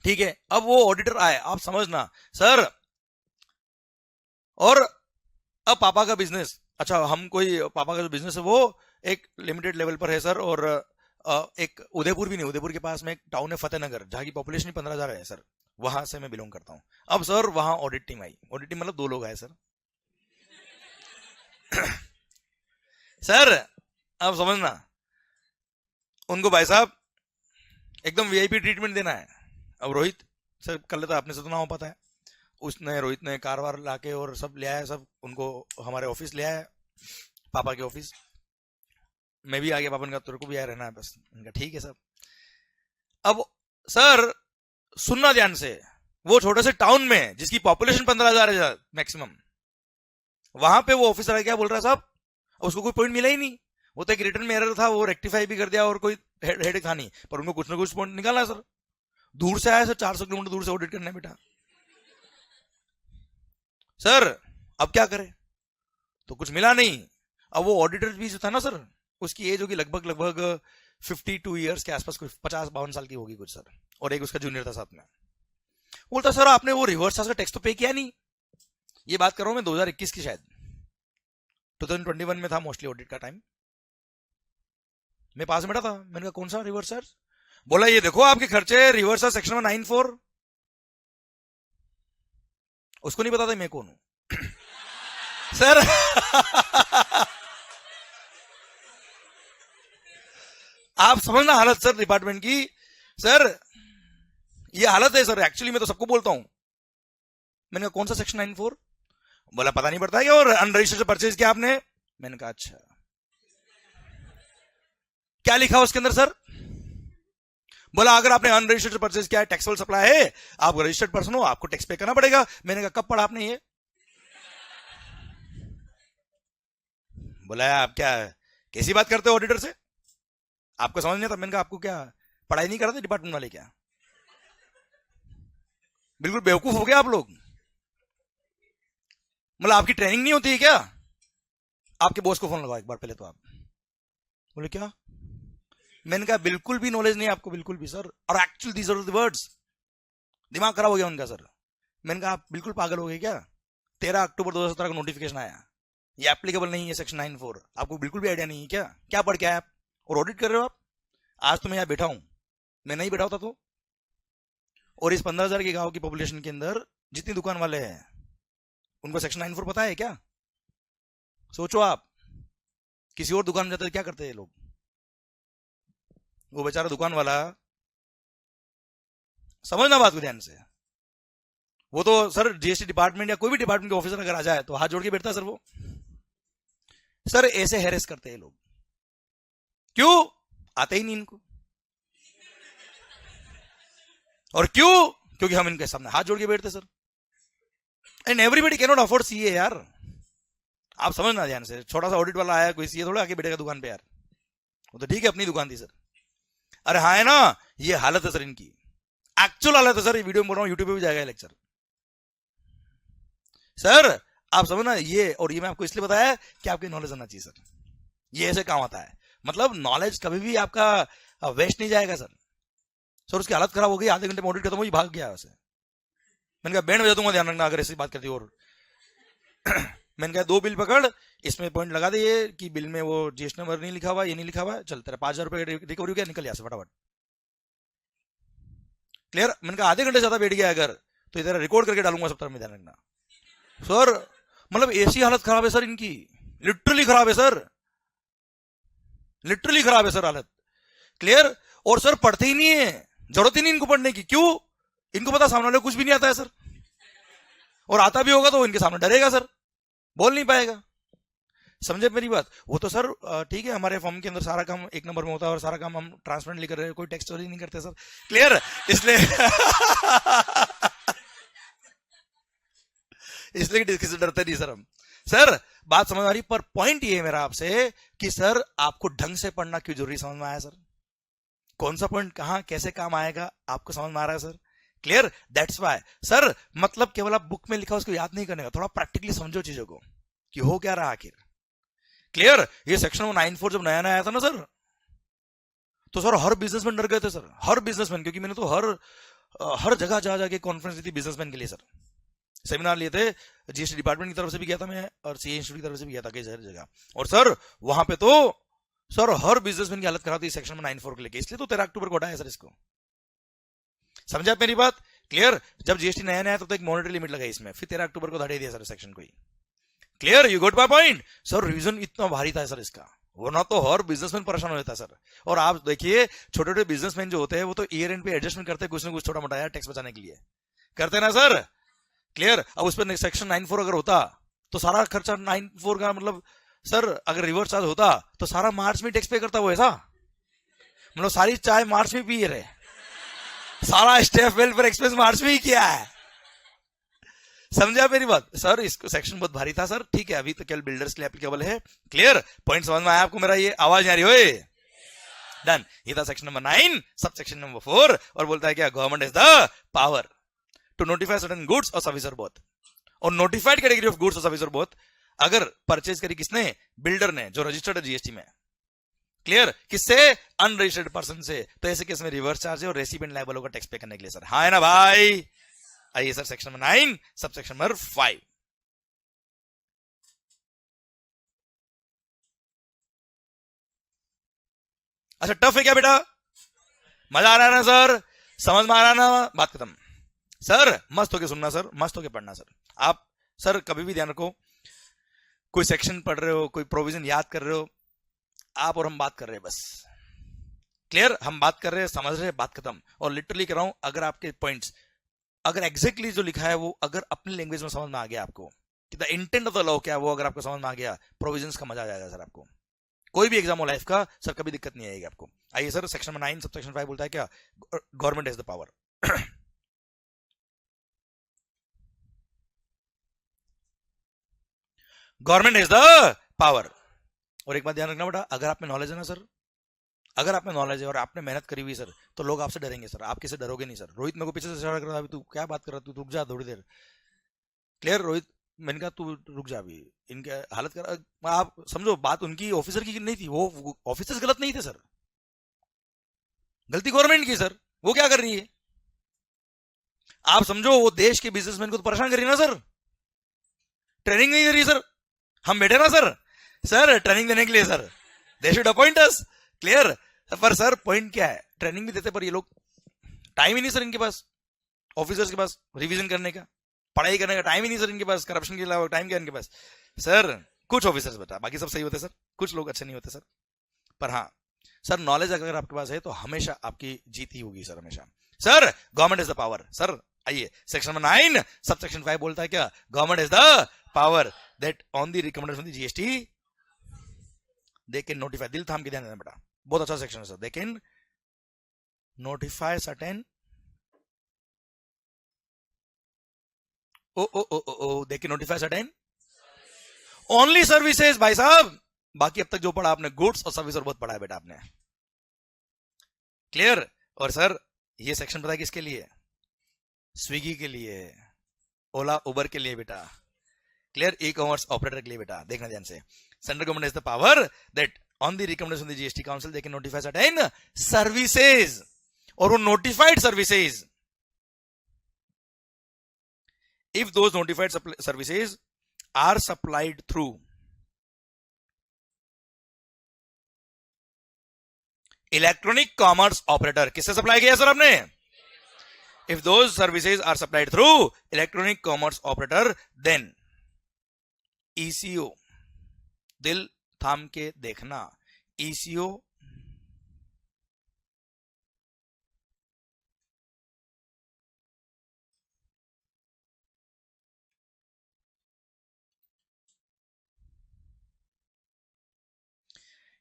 ठीक है। अब वो ऑडिटर आए, आप समझना सर। और अब पापा का बिजनेस, अच्छा हम कोई पापा का जो बिजनेस है वो एक लिमिटेड लेवल पर है सर। और एक उदयपुर भी नहीं, उदयपुर के पास में एक टाउन है फतेहनगर, जहां की पॉपुलेशन 15,000 है सर, वहां से मैं बिलोंग करता हूं। अब सर वहां ऑडिट टीम आई, ऑडिट टीम मतलब 2 लोग आए सर। सर अब समझना, उनको भाई साहब एकदम वीआईपी ट्रीटमेंट देना है। अब रोहित सर कर लेता, अपने से तो ना हो पाता है। उसने रोहित ने कार वार लाके और सब ले आया, सब उनको हमारे ऑफिस ले आया, पापा के ऑफिस। मैं भी आ गया, पापा ने कहा तेरे को भी आया रहना है बस। उनका ठीक है सब। अब सर सुनना ध्यान से, वो छोटे से टाउन में जिसकी पॉपुलेशन 15,000 है मैक्सिमम, वहां पे वो ऑफिसर क्या बोल रहा है साहब, उसको कोई पॉइंट मिला ही नहीं। वो तो एक रिटर्न में एरर था, वो रेक्टिफाई भी कर दिया और कोई हेड था नहीं, पर उनको कुछ ना कुछ पॉइंट निकाला सर। दूर से आया सर, 400 किलोमीटर दूर से ऑडिट करने बेटा सर। अब क्या करे, तो कुछ मिला नहीं। अब वो ऑडिटर भी जो था ना सर, उसकी एज होगी लगभग 52 ईयर्स के आसपास, कुछ 50-52 साल की होगी कुछ सर। और एक उसका जूनियर था साथ में। बोलता सर आपने वो रिवर्स का टैक्स तो पे किया नहीं। ये बात कर रहा हूं मैं 2021 की, शायद 2021 में था मोस्टली ऑडिट का टाइम। मैं पास में बैठा था, मैंने कहा कौन सा रिवर्स सर? बोला ये देखो आपके खर्चे रिवर्स सेक्शन में 94। उसको नहीं पता था मैं कौन हूं सर। आप समझना हालत सर डिपार्टमेंट की सर, ये हालत है सर। एक्चुअली मैं तो सबको बोलता हूं। मैंने कहा कौन सा सेक्शन 94? बोला पता नहीं पड़ता है। और अनरजिस्टर्ड परचेज किया आपने? मैंने कहा अच्छा, क्या लिखा उसके अंदर सर? बोला अगर आपने अनरजिस्टर्ड परचेज किया है, टैक्सेबल सप्लाई है, आप रजिस्टर्ड पर्सन हो, आपको टैक्स पे करना पड़ेगा। मैंने कहा कब पढ़ा आपने ये? बोला आप क्या कैसी बात करते हो ऑडिटर से, आपको समझ नहीं आता। मैंने कहा आपको क्या पढ़ाई नहीं करते डिपार्टमेंट वाले क्या? बिल्कुल बेवकूफ हो गया आप लोग। मतलब आपकी ट्रेनिंग नहीं होती है क्या? आपके बॉस को फोन लगाओ एक बार पहले तो आप। बोले क्या? मैंने कहा बिल्कुल भी नॉलेज नहीं आपको, बिल्कुल भी सर। और actually these are the words, दिमाग खराब हो गया उनका सर। मैंने कहा आप बिल्कुल पागल हो गए क्या? 13 अक्टूबर 2017 का नोटिफिकेशन आया, ये एप्लीकेबल नहीं है सेक्शन 94। आपको बिल्कुल भी आइडिया नहीं है क्या? क्या पढ़ के आए आप और ऑडिट कर रहे हो आप? आज तो मैं यहां बैठा हूं, मैं नहीं बैठा होता तो। और इस 15,000 के गांव की पॉपुलेशन के अंदर जितनी दुकान वाले हैं, उनको सेक्शन 94 पता है क्या? सोचो आप, किसी और दुकान में जाते क्या करते हैं लोग? वो बेचारा दुकान वाला, समझना बात को ध्यान से, वो तो सर जीएसटी डिपार्टमेंट या कोई भी डिपार्टमेंट के ऑफिसर अगर आ जाए तो हाथ जोड़ के बैठता है सर। वो सर ऐसे हैरेस करते हैं लोग, क्यों? आते ही नहीं इनको। और क्यों? क्योंकि हम इनके सामने हाथ जोड़ के बैठते sir. And everybody can not afford CA यार, आप समझना ध्यान से। छोटा सा ऑडिट वाला आया, कोई सीए थोड़ा आके बैठेगा दुकान पे यार। वो तो ठीक है अपनी दुकान थी सर। अरे हाँ है ना, ये हालत है सर इनकी, एक्चुअल हालत है सर। ये वीडियो में बोल रहा हूं, यूट्यूब पे भी जाएगा लेक्चर सर। आप समझना ये, और ये मैं आपको इसलिए बताया कि आपकी नॉलेज आना चाहिए सर। ये ऐसे काम आता है, मतलब नॉलेज कभी भी आपका वेस्ट नहीं जाएगा सर। सर उसकी हालत खराब हो गई, आधे घंटे में ऑडिट खत्म हुई, भाग गया वैसे। मैंने कहा बैंड बजा दूंगा, ध्यान रखना अगर ऐसी बात करती। और मैंने कहा 2 बिल पकड़, इसमें पॉइंट लगा दे कि बिल में वो जीएसटी नंबर नहीं लिखा हुआ, ये नहीं लिखा हुआ, चल तेरा 5,000 रुपए रिकवरी हो गया, निकल यहाँ से फटाफट। क्लियर, मैंने कहा आधे घंटे ज्यादा बैठ गया अगर तो इधर रिकॉर्ड करके डालूंगा, सब तरफ में ध्यान रखना सर। मतलब ऐसी हालत खराब है सर इनकी, लिटरली खराब है सर, लिटरली खराब है सर हालत। क्लियर, और सर पढ़ते ही नहीं है, जरूरत ही नहीं इनको पढ़ने की। क्यों? इनको पता सामने वाले को कुछ भी नहीं आता है सर, और आता भी होगा तो इनके सामने डरेगा सर, बोल नहीं पाएगा। समझे मेरी बात? वो तो सर ठीक है, हमारे फॉर्म के अंदर सारा काम एक नंबर में होता है और सारा काम हम ट्रांसपेरेंटली कर रहे हैं, कोई टैक्स चोरी नहीं करते सर। क्लियर, इसलिए इसलिए किसी से डरते नहीं सर हम। सर बात समझ आ रही, पर पॉइंट ये है मेरा आपसे कि सर आपको ढंग से पढ़ना क्यों जरूरी, समझ में आया सर? कौन सा पॉइंट कहां कैसे काम आएगा आपको समझ में आ रहा है sir? Clear, that's why sir, मतलब केवल आप बुक में लिखा उसको याद नहीं करने का, थोड़ा प्रैक्टिकली समझो चीजों को कि हो क्या रहा आखिर। क्लियर, ये सेक्शन 94 जब नया नया आया था ना सर, तो सर हर बिजनेसमैन डर गए थे सर, हर बिजनेसमैन, क्योंकि मैंने तो हर जगह जा जाके कॉन्फ्रेंस दी थी बिजनेसमैन के लिए सर, सेमिनार लिए थे, जीएसटी डिपार्टमेंट की तरफ से भी गया था मैं और सीए इंस्टीट्यूट की तरफ से भी गया था कई सारी जगह, और सर वहां पे तो सर हर बिजनेसमैन की हालत खराब थी सेक्शन 94 को लेके, इसलिए तो 13 अक्टूबर को हटाया सर इसको। समझा मेरी बात? क्लियर, जब जीएसटी नया नया तो एक मॉनिटरी लिमिट लगाई इसमें, फिर 13 अक्टूबर को हटा दिया सर सेक्शन को ही। Clear, you got my point sir? Reason इतना भारी था सर इसका, वरना तो हर बिजनेसमैन परेशान हो जाता सर। और आप देखिए छोटे छोटे बिजनेसमैन जो होते हैं वो तो ईयर एंड पे एडजस्टमेंट करते हैं, कुछ ना कुछ छोटा मोटा टैक्स बचाने के लिए करते ना सर। क्लियर, अब उस पर सेक्शन 94 अगर होता तो सारा खर्चा 94 का, मतलब सर अगर रिवर्स चार्ज होता तो सारा मार्च में टैक्स पे करता वो, ऐसा मतलब सारी चाय मार्च में पी रहे, सारा स्टाफ वेलफेयर एक्सपेंस मार्च में ही किया है। समझा मेरी बात सर? इसको सेक्शन बहुत भारी था सर, ठीक है, अभी तो केवल बिल्डर्स के लिए एप्लीकेबल है। क्लियर, पॉइंट समझ में आया आपको मेरा? ये आवाज नहीं आ रही हो? डन, ये था section number 9, sub section number 4, और बोलता है क्या? Government is the power to notify certain goods और सर्विस और बोथ, और नोटिफाइड कैटेगरी ऑफ गुड्स और सर्विस और बोथ अगर परचेज करी किसने? बिल्डर ने, जो रजिस्टर्ड है जीएसटी में। क्लियर, किससे? अनरजिस्टर्ड पर्सन से, तो ऐसे केस में रिवर्स चार्ज है और रेसिपिएंट लायबल होगा टैक्स पे करने के लिए सर, हाँ है ना भाई? आइए sir section number 9 sub section number 5। अच्छा टफ है क्या बेटा? मजा आ रहा है ना सर? समझ में आ रहा है ना? बात खत्म सर, मस्त होके सुनना सर, मस्त होके पढ़ना सर। आप सर कभी भी ध्यान रखो, कोई सेक्शन पढ़ रहे हो, कोई प्रोविजन याद कर रहे हो, आप और हम बात कर रहे हैं बस। क्लियर, हम बात कर रहे हैं, समझ रहे हैं, बात खत्म। और लिटरली कर रहा हूं, अगर आपके पॉइंट्स अगर एग्जैक्टली जो लिखा है वो अगर अपनी लैंग्वेज में समझ में आ गया आपको कि the intent of the law क्या है, वो अगर आपको समझ में आ गया, प्रोविजंस का मजा आ जाएगा सर आपको। कोई भी एग्जाम हो लाइफ का सर, कभी दिक्कत नहीं आएगी आपको। आइए sir section number 9 sub section 5 बोलता है क्या? Government is the power. Government is the power. और एक बात ध्यान रखना बेटा, अगर आप में नॉलेज है ना सर, अगर आप में नॉलेज है और आपने मेहनत करी हुई सर, तो लोग आपसे डरेंगे सर, आप किसी डरोगे नहीं सर। रोहित मेरे को पीछे से इशारा कर रहा है, तू क्या बात कर रहा है, तू रुक जा थोड़ी देर। क्लियर रोहित, मैंने कहा तू रुक जा, अभी इनके हालत कर। आप समझो बात उनकी ऑफिसर की नहीं थी, वो ऑफिसर्स गलत नहीं थे सर, गलती गवर्नमेंट की सर। वो क्या कर रही है आप समझो, वो देश के बिजनेसमैन को तो परेशान कर रही है ना सर, ट्रेनिंग नहीं दे रही सर। हम बैठे ना सर, सर ट्रेनिंग देने के लिए sir, they should appoint us. Clear, पर सर पॉइंट क्या है, ट्रेनिंग भी देते पर ये लोग टाइम ही नहीं सर इनके पास, ऑफिसर्स के पास रिवीजन करने का, पढ़ाई करने का टाइम ही नहीं सर इनके पास, करप्शन के अलावा टाइम क्या इनके पास सर? कुछ ऑफिसर्स बता, बाकी सब सही होते सर, कुछ लोग अच्छे नहीं होते सर। पर हाँ सर, नॉलेज अगर आपके पास है तो हमेशा आपकी जीत ही होगी सर, हमेशा। Sir government is the power sir. आइए सेक्शन नंबर 9 सब सेक्शन 5 बोलता है क्या? Government is the power that on the recommendation of the GST they can notify, दिल थाम के ध्यान देना बेटा, बहुत अच्छा सेक्शन है sir. They can notify certain they can notify certain only services भाई साहब। बाकी अब तक जो पढ़ा आपने गुड्स और सर्विस और बहुत पढ़ा है बेटा आपने। क्लियर, और सर ये सेक्शन पता है किसके लिए? स्विगी के लिए, ओला उबर के लिए बेटा। क्लियर, ई कॉमर्स ऑपरेटर के लिए बेटा, देखना ध्यान से। Central government is the power that on the recommendation of the GST council they can notify certain services, और वो notified services, if those notified services are supplied through electronic commerce operator. किससे supply किया sir आपने? if those services are supplied through electronic commerce operator, then ECO, दिल थाम के देखना, ECO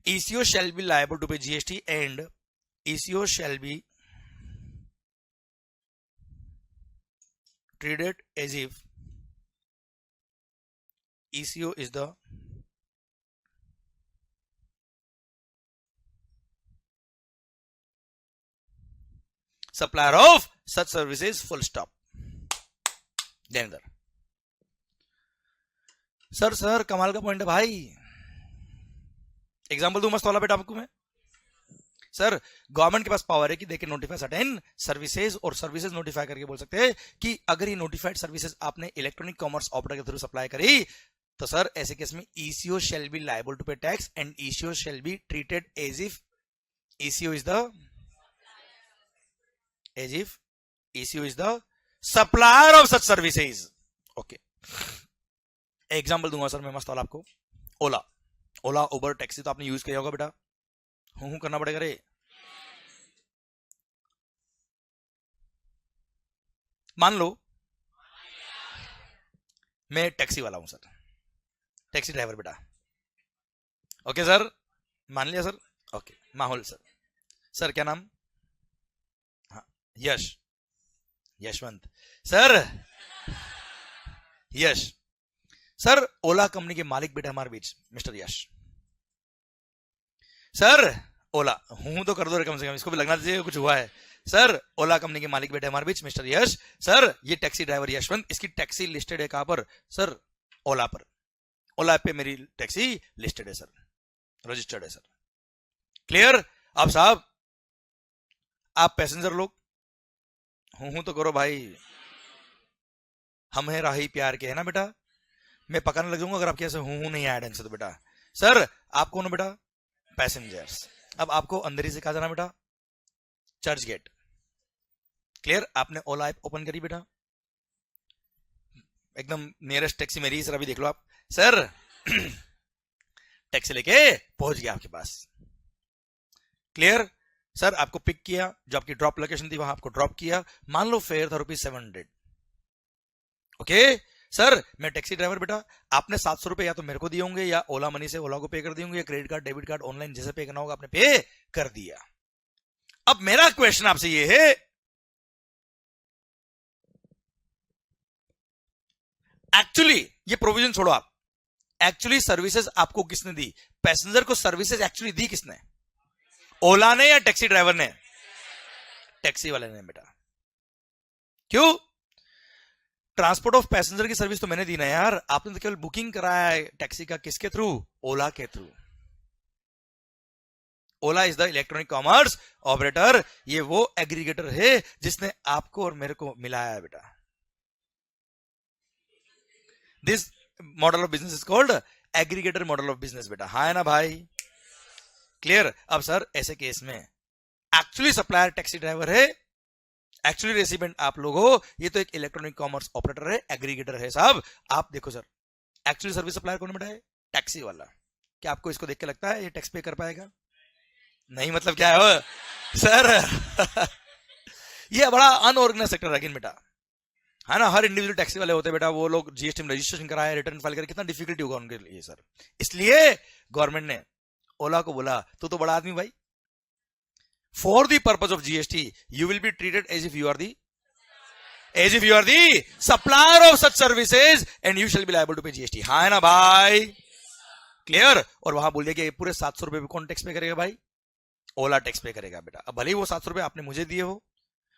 ECO shall be liable to pay GST and ECO shall be treated as if ECO is the supplier of such services, full stop. Then sir कमाल का point है भाई. Example दूं मस्त वाला बेटा आपको मैं. सर गवर्नमेंट के पास पावर है कि they can notify certain services, और सर्विसेज नोटिफाई करके बोल सकते हैं कि अगर ये नोटिफाइड सर्विसेज आपने इलेक्ट्रॉनिक कॉमर्स ऑपरेटर के थ्रू सप्लाई करी तो सर ऐसे केस में ECO shall be liable to pay tax and ECO shall be treated as if ECO is the supplier of such services. Okay example दूंगा sir मैं मस्त वाला आपको. ओला उबर टैक्सी तो आपने यूज किया होगा बेटा. हूं करना पड़ेगा रे. मान लो मैं टैक्सी वाला हूं सर, टैक्सी ड्राइवर बेटा. ओके सर, मान लिया सर. ओके माहौल सर क्या नाम? हाँ यशवंत सर. यश सर ओला कंपनी के मालिक बेटा हमारे बीच मिस्टर यश. सर ओला हूं तो कर दो रे कम से कम, इसको भी लगना चाहिए कुछ हुआ है. सर ओला कंपनी के मालिक बेटे हमारे बीच मिस्टर यश. सर ये टैक्सी ड्राइवर यशवंत, इसकी टैक्सी लिस्टेड है कहां पर? सर ओला पर. ओला पे मेरी टैक्सी लिस्टेड है सर, रजिस्टर्ड है सर. क्लियर? अब साहब आप पैसेंजर लोग हूं तो करो भाई. हम है राही प्यार के, है ना बेटा. मैं पकाने लग जाऊंगा अगर आपके ऐसे हूं नहीं आया ढंग से तो बेटा. सर आप कौन हो बेटा? पैसेंजर्स. अब आपको अंदर ही से कहा जाना बेटा चर्च गेट. क्लियर? आपने ओला ऐप ओपन करी बेटा, एकदम नियरेस्ट टैक्सी मेरी सर. अभी देख लो आप सर टैक्सी लेके पहुंच गया आपके पास. क्लियर? सर आपको पिक किया, जो आपकी ड्रॉप लोकेशन थी वहां आपको ड्रॉप किया. मान लो फेयर था ₹700. ओके सर मैं टैक्सी ड्राइवर बेटा, आपने 700 रुपए या तो मेरे को दिए होंगे या ओला मनी से ओला को पे कर दिए होंगे, या credit card debit card online जैसे पे करना होगा आपने पे कर दिया. अब मेरा क्वेश्चन आपसे ये है, एक्चुअली ये प्रोविजन छोड़ो आप, एक्चुअली सर्विसेज आपको किसने दी? पैसेंजर को सर्विसेज एक्चुअली दी किसने? ओला ने या टैक्सी ड्राइवर ने? टैक्सी वाले ने बेटा. क्यों? ट्रांसपोर्ट ऑफ पैसेंजर की सर्विस तो मैंने दी ना यार. आपने तो केवल बुकिंग कराया है टैक्सी का. किसके थ्रू? ओला के through. Ola is the electronic commerce operator. ये वो एग्रीगेटर है जिसने आपको और मेरे को मिलाया है बेटा. This model of business is called aggregator model of business बेटा. हाँ है ना भाई? क्लियर? अब सर ऐसे केस में एक्चुअली सप्लायर टैक्सी ड्राइवर है, एक्चुअली रेसिडेंट आप लोग हो. ये तो एक इलेक्ट्रॉनिक कॉमर्स ऑपरेटर है, एग्रीगेटर है साहब. आप देखो सर एक्चुअली सर्विस सप्लायर कौन बेटा है? टैक्सी वाला. क्या आपको इसको देख के लगता है ये टैक्स पे कर पाएगा? नहीं मतलब क्या है सर ये बड़ा अनऑर्गेनाइज सेक्टर है बेटा, है ना. हर इंडिविजुअल टैक्सी वाले होते हैं बेटा, वो लोग जीएसटी में रजिस्ट्रेशन कराए, रिटर्न फाइल करें, कितना डिफिकल्टी होगा उनके लिए सर. इसलिए गवर्नमेंट ने ओला को बोला तू तो बड़ा आदमी भाई, for the purpose of GST you will be treated as if you are the supplier of such services and you shall be liable to pay GST. हाँ है ना भाई? क्लियर? और वहां बोल दिया कि पूरे 700 रुपए कौन टैक्स पे करेगा भाई? ओला टैक्स पे करेगा बेटा. अब भले ही वो 700 रुपए आपने मुझे दिए हो,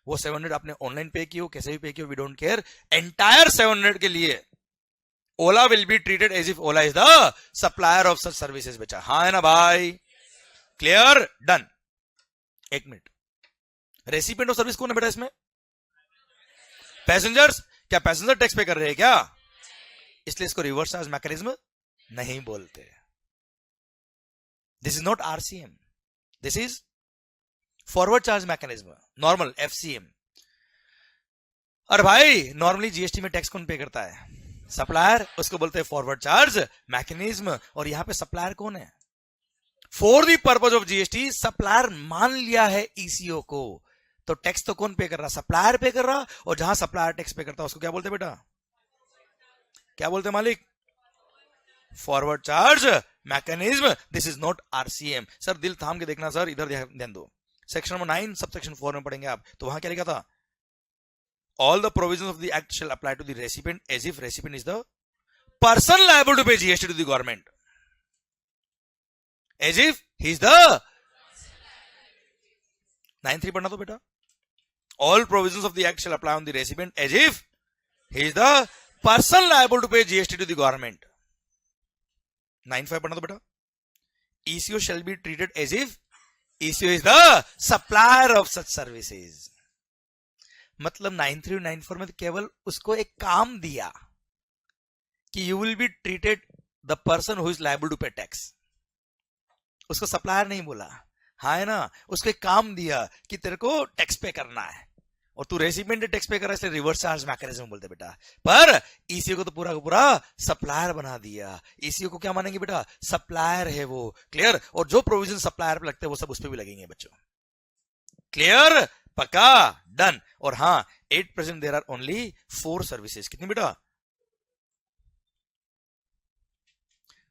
वो 700 आपने ऑनलाइन पे किए हो, कैसे भी पे किए हो, वी डोंट केयर. एंटायर 700 के लिए Ola will be treated as if Ola is the supplier of such services बेटा. हाँ है ना भाई? क्लियर? डन. एक मिनट, रेसिपिएंट ऑफ सर्विस कौन है बेटा इसमें? पैसेंजर्स. क्या पैसेंजर टैक्स पे कर रहे हैं क्या? इसलिए इसको रिवर्स चार्ज मैकेनिज्म नहीं बोलते. This is not RCM, this is forward charge mechanism, normal FCM. और भाई नॉर्मली जीएसटी में टैक्स कौन पे करता है? सप्लायर, उसको बोलते हैं फॉरवर्ड चार्ज मैकेनिज्म। और यहां पे सप्लायर कौन है? For the purpose of GST supplier मान लिया है ईसीओ को, तो टैक्स तो कौन पे कर रहा? सप्लायर पे कर रहा। और जहां सप्लायर टैक्स पे करता है उसको क्या बोलते हैं बेटा? क्या बोलते हैं मालिक? Forward charge mechanism. This is not RCM. Sir दिल थाम के देखना सर, इधर ध्यान दो। सेक्शन नंबर 9 सब सेक्शन 4 में पढ़ेंगे आप, तो वहां क्या लिखा था? All the provisions of the act shall apply to the recipient as if recipient is the person liable to pay GST to the government. As if he is the 9(3) पढ़ना तो बेटा। All provisions of the act shall apply on the recipient as if he is the person liable to pay GST to the government. 9(5) पढ़ना तो बेटा। ECO shall be treated as if ECO is the supplier of such services. मतलब 9(3) और 9(4) में तो केवल उसको एक काम दिया कि you will be treated the person who is liable to pay tax. उसको सप्लायर नहीं बोला, हाँ है ना, उसको एक काम दिया कि तेरे को टैक्स पे करना है और तू रेसिपिएंट टैक्स पे कर रहा है, इसलिए रिवर्स चार्ज मैकेनिज्म बोलते बेटा। पर ईसीओ को तो पूरा का पूरा सप्लायर बना दिया। ईसीओ को क्या मानेंगे बेटा? सप्लायर है वो। क्लियर? और जो प्रोविजन सप्लायर पे लगते हैं वो सब उस पर भी लगेंगे बच्चों। क्लियर? पक्का? डन। और हाँ, 8% देयर आर ओनली 4 सर्विसेज। कितनी बेटा?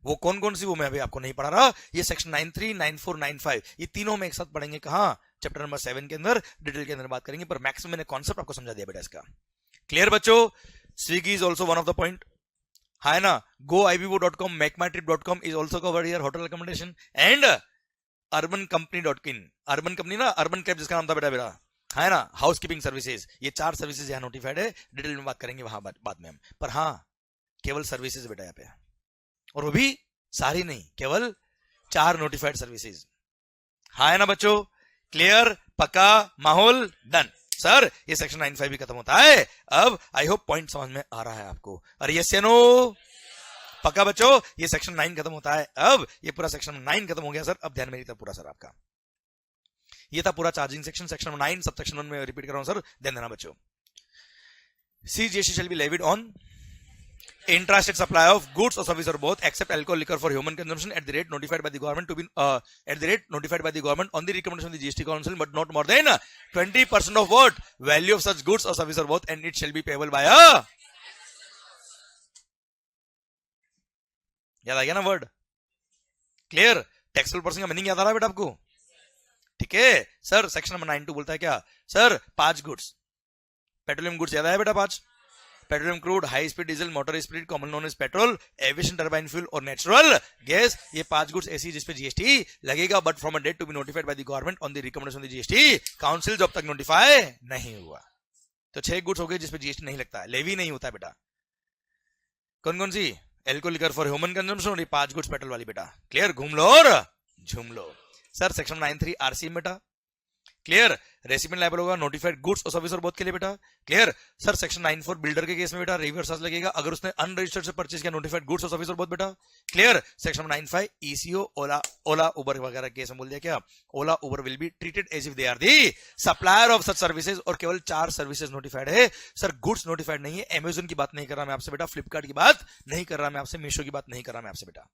वो कौन कौन सी, वो मैं अभी आपको नहीं पढ़ा रहा। ये सेक्शन 9(3), 9(4), 9(5 ये तीनों में एक साथ पढ़ेंगे। कहां? चैप्टर नंबर 7 के अंदर डिटेल के अंदर बात करेंगे, पर मैक्सिमम मैंने कॉन्सेप्ट आपको समझा दिया बेटा इसका। क्लियर बच्चों? Swiggy is also one of the point, है ना। goibibo.com, makeMyTrip.com is also covered here, hotel accommodation. And urbancompany.in, urban company ना, अर्बन कैब जिसका नाम था बेटा है ना, हाउस कीपिंग सर्विसेज। ये 4 सर्विसेज यहां नोटिफाइड है, डिटेल में बात करेंगे वहां बाद में हम। पर हाँ, केवल सर्विसेज बेटा यहाँ पे, और वो भी सारी नहीं, केवल 4 नोटिफाइड सर्विसेज। हाँ है ना बच्चों? क्लियर? पक्का? माहौल? डन। सर ये सेक्शन 9(5) भी खत्म होता है। अब आई होप पॉइंट समझ में आ रहा है आपको। अरे यस या नो? पक्का बच्चों? ये सेक्शन 9 खत्म होता है। अब ये पूरा सेक्शन 9 खत्म हो गया सर। अब ध्यान मेरी तरफ पूरा सर आपका, ये था पूरा charging section. Section number 9 sub section 1 में रिपीट कर रहा हूं सर, ध्यान देना बच्चों। CGST shall be levied on intrastate supply of goods or service or both except alcohol liquor for human consumption at the rate notified by the government to be at the rate notified by the government on the recommendation of the GST council, but not more than 20% of what value of such goods or service or both, and it shall be payable by a, याद आ गया ना word? Clear? Taxable person का meaning याद आ रहा है बेटा आपको? ठीक है सर। सेक्शन नंबर 9(2) बोलता है क्या सर? 5 गुड्स, पेट्रोलियम गुड्स याद आया बेटा? 5 petroleum crude, high speed diesel, motor spirit, common known as petrol, aviation turbine fuel और नेचुरल गैस। ये 5 गुड्स ऐसी जिसपे जीएसटी लगेगा, but from a date to be notified by the government on the recommendation of the GST council, जब तक notify नहीं हुआ। तो 6 गुड्स हो गए जिसपे जीएसटी नहीं लगता है, लेवी नहीं होता है बेटा। कौन कौन सी? Alcohol liquor for human consumption और ये 5 गुड्स पेट्रोल वाली बेटा। क्लियर? घूम लो और झूम लो। सर सेक्शन 9(3) आरसीएम बेटा। क्लियर? रेसिपिएंट लायबल होगा नोटिफाइड गुड्स और सर्विस और बोथ के लिए बेटा। क्लियर? सर सेक्शन 9(4) बिल्डर के केस में बेटा रिवर्स चार्ज लगेगा अगर उसने अनरजिस्टर्ड से परचेज किया नोटिफाइड गुड्स और सर्विस और बोथ बेटा। Clear? Section 9(5) ECO, Ola Uber वगैरह केस में बोल दिया क्या? Ola Uber will be treated as if they are the supplier of such services, और केवल 4 सर्विसेज नोटिफाइड है सर। गुड्स नोटिफाइड नहीं है। अमेजन की बात नहीं कर रहा मैं आपसे बेटा, फ्लिपकार्ट की बात नहीं कर रहा मैं आपसे, मीशो की बात नहीं कर रहा मैं आपसे बेटा।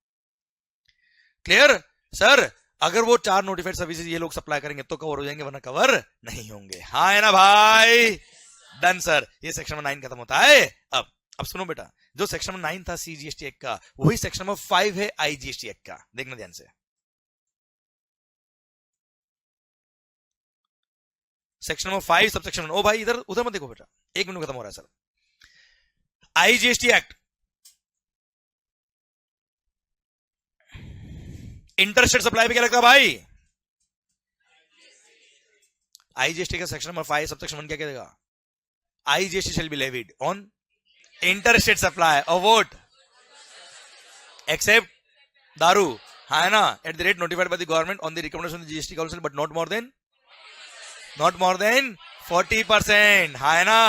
क्लियर? सर अगर वो 4 नोटिफाइड सर्विसेज ये लोग सप्लाई करेंगे तो कवर हो जाएंगे, वरना कवर नहीं होंगे। हाँ है ना भाई? Done sir. ये सेक्शन नंबर 9 खत्म होता है। अब सुनो बेटा, जो सेक्शन नंबर 9 था CGST एक्ट का, वही सेक्शन नंबर 5 है IGST एक्ट का। देखना ध्यान से। Section number 5 sub section. ओ भाई इधर उधर मत देखो बेटा, 1 मिनट खत्म हो रहा है sir. IGST act interstate supply पे क्या लगता है भाई? IGST का सेक्शन नंबर 5 सब सेक्शन 1 क्या कहेगा? IGST shall be levied on interstate supply of what except दारू, है ना, at the rate notified by the government on the recommendation of the GST council, but not more than 40%, है ना।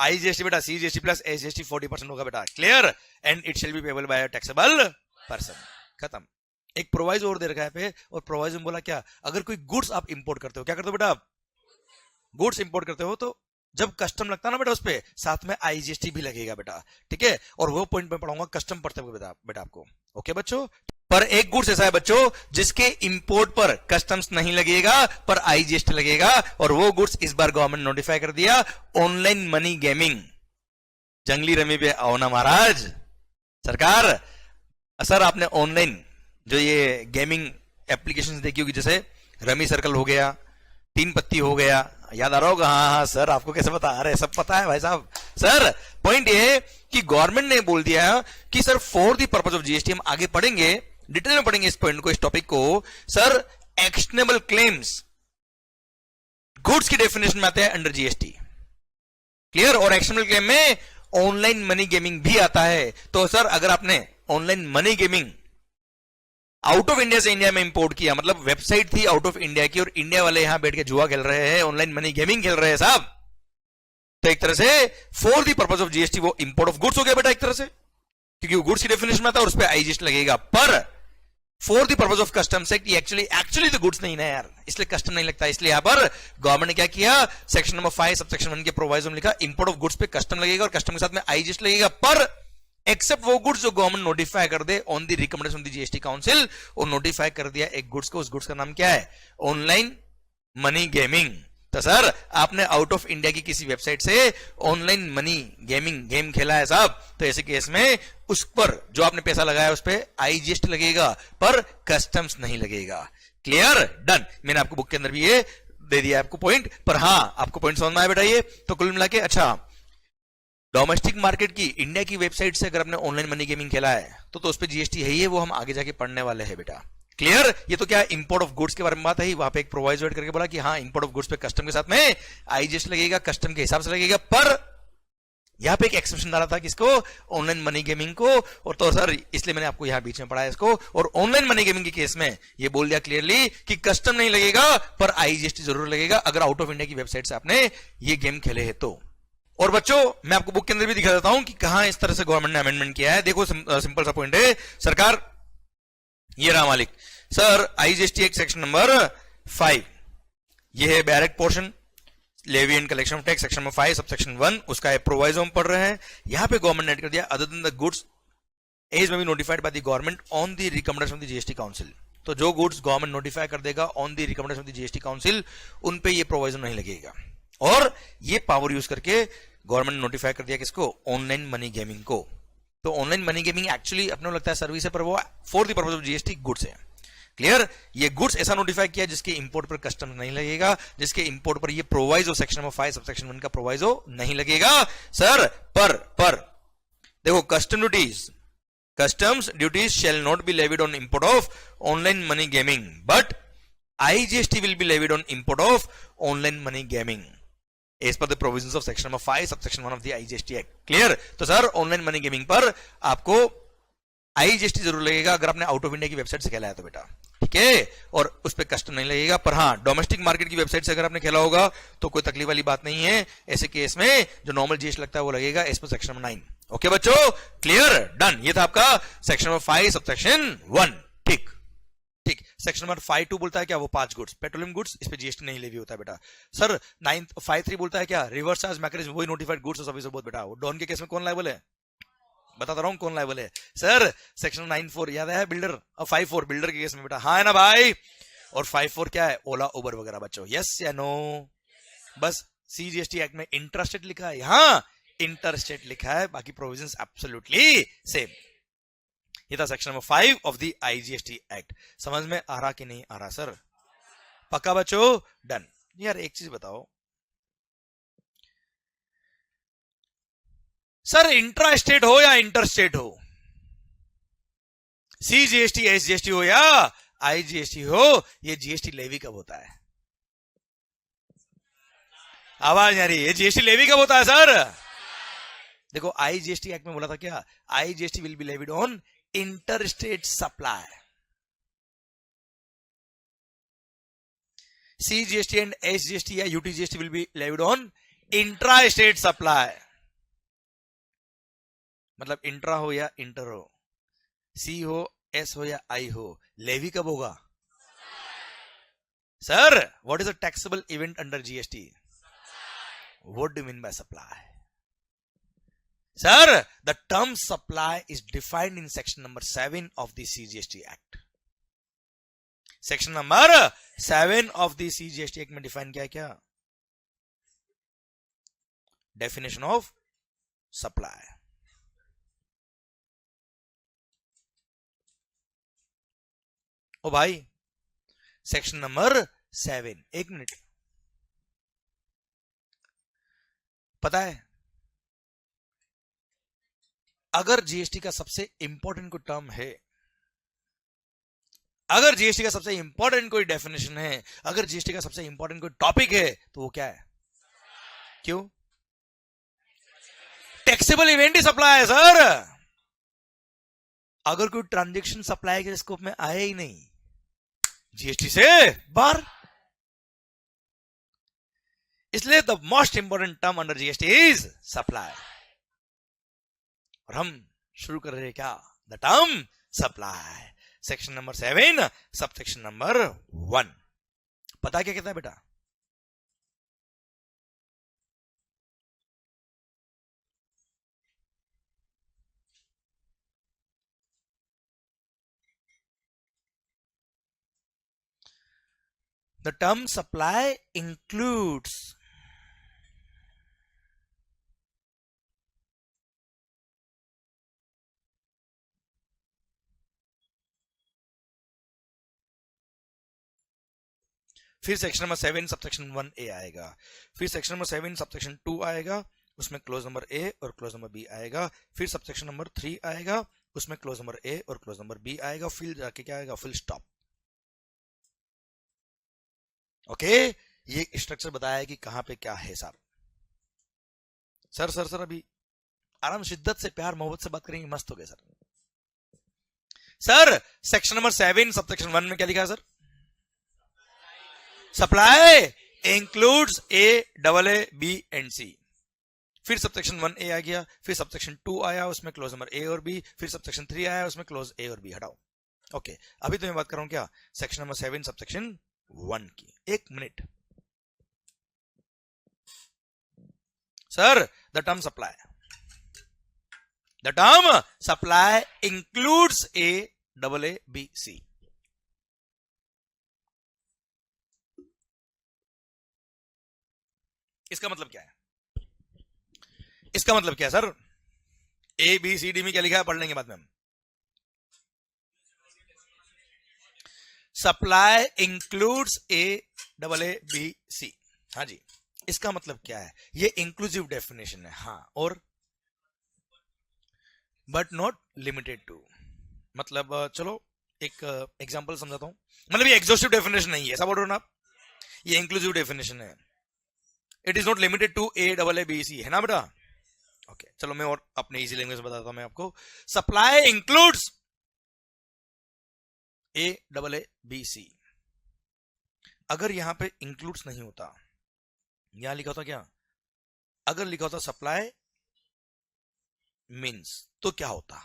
IGST बेटा CGST plus SGST 40% होगा बेटा। Clear? And it shall be payable by a taxable person। खत्म। एक proviso और दे रखा है पे, और प्रोवाइजो में बोला क्या? अगर कोई गुड्स आप इंपोर्ट करते हो, क्या करते हो बेटा? गुड्स इंपोर्ट करते हो तो जब कस्टम लगता है ना बेटा उस पे साथ में आईजीएसटी भी लगेगा बेटा, ठीक है। और वो पॉइंट में पढ़ाऊंगा कस्टम पढ़ते हुए बेटा आपको, ओके बच्चों। पर एक गुड्स ऐसा है बच्चों जिसके इंपोर्ट पर कस्टम्स नहीं लगेगा पर आईजीएसटी लगेगा, और वो गुड्स इस बार गवर्नमेंट नोटिफाई कर दिया, ऑनलाइन मनी गेमिंग। जंगली रमी पे आओ ना महाराज सरकार। सर आपने ऑनलाइन जो ये गेमिंग एप्लीकेशंस देखी होगी, जैसे रमी सर्कल हो गया, तीन पत्ती हो गया, याद आ रहा होगा। हाँ हाँ सर आपको कैसे पता, अरे सब पता है भाई साहब। सर पॉइंट ये है कि गवर्नमेंट ने बोल दिया कि sir for the purpose of GST, हम आगे पढ़ेंगे डिटेल में पढ़ेंगे इस पॉइंट को, इस टॉपिक को। सर एक्शनेबल क्लेम्स गुड्स की डेफिनेशन में आते हैं अंडर जीएसटी, क्लियर। और एक्शनेबल क्लेम में ऑनलाइन मनी गेमिंग भी आता है। तो सर अगर आपने online money gaming out of India से इंडिया में इंपोर्ट किया, मतलब वेबसाइट थी आउट ऑफ इंडिया की और इंडिया वाले यहां बैठ के जुआ खेल रहे हैं, ऑनलाइन मनी गेमिंग खेल रहे हैं साहब, तो एक तरह से for the purpose of GST वो इंपोर्ट ऑफ गुड्स हो गया बेटा एक तरह से, क्योंकि वो गुड्स की डेफिनेशन में आता है और उस पर आईजीएसटी लगेगा। पर for the purpose of customs act actually तो गुड्स नहीं ना यार, इसलिए कस्टम नहीं लगता। इसलिए यहां पर गवर्नमेंट ने क्या किया, सेक्शन नंबर 5 सबसेक्शन 1 के प्रोवाइजो में लिखा इंपोर्ट ऑफ गुड्स पे कस्टम लगेगा और कस्टम के साथ में आईजीएसटी लगेगा, पर एक्सेप्ट वो गुड्स जो गवर्नमेंट नोटिफाई कर दे on the recommendation of the GST council. और नोटिफाई कर दिया एक गुड्स को, उस गुड्स का नाम क्या है, ऑनलाइन मनी गेमिंग। तो सर आपने आउट ऑफ इंडिया की किसी वेबसाइट से ऑनलाइन मनी गेमिंग गेम खेला है साहब, तो ऐसे केस में उस पर जो आपने पैसा लगाया उस पर आईजीएसटी लगेगा पर कस्टम्स नहीं लगेगा, क्लियर डन। मैंने आपको बुक के अंदर भी ये दे दिया आपको पॉइंट, पर हाँ आपको पॉइंट समझ में आया बेटा ये। तो कुल मिला के अच्छा, डोमेस्टिक मार्केट की इंडिया की वेबसाइट से अगर आपने ऑनलाइन मनी गेमिंग खेला है तो उस पर जीएसटी है ही है, वो हम आगे जाके पढ़ने वाले हैं बेटा, क्लियर। ये तो क्या इंपोर्ट ऑफ गुड्स के बारे में बात है, वहां पे एक प्रोवाइजो करके बोला कि हाँ इंपोर्ट ऑफ गुड्स पे कस्टम के साथ में आईजीएसटी लगेगा, कस्टम के हिसाब से लगेगा, पर यहां पे एक एक्सेप्शन डाला था किसको, ऑनलाइन मनी गेमिंग को। और तो सर इसलिए मैंने आपको यहां बीच में पढ़ाया इसको। और ऑनलाइन मनी गेमिंग के केस में ये बोल दिया क्लियरली कि कस्टम नहीं लगेगा पर आईजीएसटी जरूर लगेगा अगर आउट ऑफ इंडिया की वेबसाइट से आपने ये गेम खेले है तो। और बच्चों मैं आपको बुक के अंदर भी दिखा देता हूं कि कहां इस तरह से गवर्नमेंट ने अमेंडमेंट किया है। देखो सिंपल सा पॉइंट है सरकार, ये रहा मालिक sir IGST act section number 5, ये है direct portion levy and collection of tax section number 5 sub section 1, उसका है प्रोवाइजो हम पढ़ रहे हैं। यहां पे गवर्नमेंट ने ऐड कर दिया other than the goods as may be notified by the government on the recommendation of the GST council. तो जो गुड्स गवर्नमेंट नोटिफाई कर देगा on the recommendation of the GST council उन पे ये प्रोवाइजो नहीं लगेगा। और ये पावर यूज करके गवर्नमेंट ने नोटिफाई कर दिया किसको, ऑनलाइन मनी गेमिंग को। तो ऑनलाइन मनी गेमिंग एक्चुअली अपने को लगता है सर्विस है, पर वो for the purpose of GST goods है, क्लियर। ये गुड्स ऐसा नोटिफाई किया जिसके इंपोर्ट पर कस्टम नहीं लगेगा, जिसके इंपोर्ट पर ये प्रोवाइजो सेक्शन नंबर 5 सबसेक्शन 1 का प्रोवाइजो नहीं लगेगा सर। पर देखो customs duties shall not be levied on import of online money gaming, but IGST will be levied on import of online money gaming as per the provisions of section number 5 subsection 1 of the IGST act, clear. तो sir online money gaming पर आपको IGST जरूर लगेगा अगर आपने out of India की website से खेला है तो बेटा, ठीक है। और उस पर कस्टम नहीं लगेगा, पर हाँ डोमेस्टिक मार्केट की वेबसाइट से अगर आपने खेला होगा तो कोई तकलीफ वाली बात नहीं है। ऐसे केस में जो नॉर्मल जीएसटी लगता है वो लगेगा as per section number 9, okay बच्चों, क्लियर डन। ये था आपका सेक्शन नंबर 5 सबसेक्शन 1, ठीक। सेक्शन नंबर 5.2 बोलता है क्या, वो 5 गुड्स पेट्रोलियम गुड्स, इस पे जीएसटी नहीं लेवी होता है बेटा। सर 5.3 बोलता है क्या, रिवर्स चार्ज मैकेनिज्म, वही नोटिफाइड गुड्स और सर्विस बहुत बेटा। वो डॉन के केस में कौन लायबल है, बताता रहा हूं कौन लायबल है सर। सेक्शन 9.4 याद है बिल्डर, और 5.4 बिल्डर के केस में बेटा, हाँ है ना भाई। और 5.4 क्या है, ओला उबर वगैरह बच्चों, यस या नो। बस सीजीएसटी एक्ट में इंटरस्टेट लिखा है, हाँ इंटरस्टेट लिखा है, बाकी प्रोविजंस एब्सोल्युटली सेम। ये था section number 5 of the IGST act. समझ में आ रहा कि नहीं आ रहा सर, पक्का बच्चों, डन। यार एक चीज बताओ सर, इंट्रा स्टेट हो या इंटर स्टेट हो, सीजीएसटी एसजीएसटी हो या आईजीएसटी हो, ये जीएसटी लेवी कब होता है, आवाज आ रही है, जीएसटी लेवी कब होता है सर। देखो आईजीएसटी एक्ट में बोला था क्या, IGST will be levied on interstate supply, CGST and SGST या UTGST will be levied on intra state supply. मतलब इंट्रा हो या इंटर हो, सी हो एस हो या आई हो, लेवी कब होगा sir. What is a taxable event under GST, What do you mean by supply? Sir, the term supply is defined in section number 7 of the CGST Act. Section number 7 of the CGST act में define किया क्या? Definition of supply. ओ भाई, section number 7, एक minute. पता है, अगर GST का सबसे इंपॉर्टेंट कोई टर्म है, अगर जीएसटी का सबसे इंपॉर्टेंट कोई डेफिनेशन है, अगर जीएसटी का सबसे इंपॉर्टेंट कोई टॉपिक है, तो वो क्या है? क्यों? टैक्सेबल इवेंट ही सप्लाई है सर. अगर कोई ट्रांजैक्शन सप्लाई के स्कोप में आए ही नहीं, जीएसटी से बाहर. इसलिए the most important term under GST is supply. और हम शुरू कर रहे हैं क्या? The term supply. Section number 7 sub section number 1. पता क्या कहता है बेटा? द टर्म सप्लाई इंक्लूड्स फिर सेक्शन नंबर 7 सबसेक्शन 1A आएगा. फिर सेक्शन नंबर 7 सबसेक्शन 2 आएगा, उसमें क्लोज नंबर A और क्लोज नंबर B आएगा. फिर सबसेक्शन नंबर 3 आएगा, उसमें क्लोज नंबर A और क्लोज नंबर B आएगा. फिर जाके क्या आएगा? Full stop. ओके, ये स्ट्रक्चर बताया है कि कहां पे क्या है साहब. सर सर सर अभी आराम शिद्दत से प्यार मोहब्बत से बात करेंगे, मस्त हो गए sir. Sir section number 7 subsection 1 में क्या लिखा है sir? Supply includes A, AA, B and C. फिर सबसेक्शन 1A आ गया, फिर सबसेक्शन 2 आया, उसमें क्लोज नंबर A और B. फिर सबसेक्शन 3 आया, उसमें क्लोज A और B. हटाओ. ओके, अभी तो मैं बात कर रहा हूं क्या? सेक्शन नंबर 7 सबसेक्शन 1 की. एक minute sir. The term supply includes A, AA, B, C. इसका मतलब क्या है? इसका मतलब क्या है sir? A, B, C, D में क्या लिखा है? पढ़ लेंगे बाद में हम. Supply includes A, AA, B, C. हाँ जी, इसका मतलब क्या है? ये इंक्लूसिव डेफिनेशन है. हाँ, और बट नॉट लिमिटेड टू. मतलब चलो एक एग्जांपल समझाता हूं. मतलब ये एग्जॉस्टिव डेफिनेशन नहीं है, ऐसा बोल रहे हो ना आप? ये इंक्लूसिव डेफिनेशन है. It is not limited to A, AA, B, C, है ना बेटा? ओके, चलो मैं और अपने इजी लैंग्वेज में बताता हूं मैं आपको. Supply includes A, AA, B, C. अगर यहां पे इंक्लूड्स नहीं होता, यहां लिखा होता क्या? अगर लिखा होता सप्लाई मीन्स, तो क्या होता?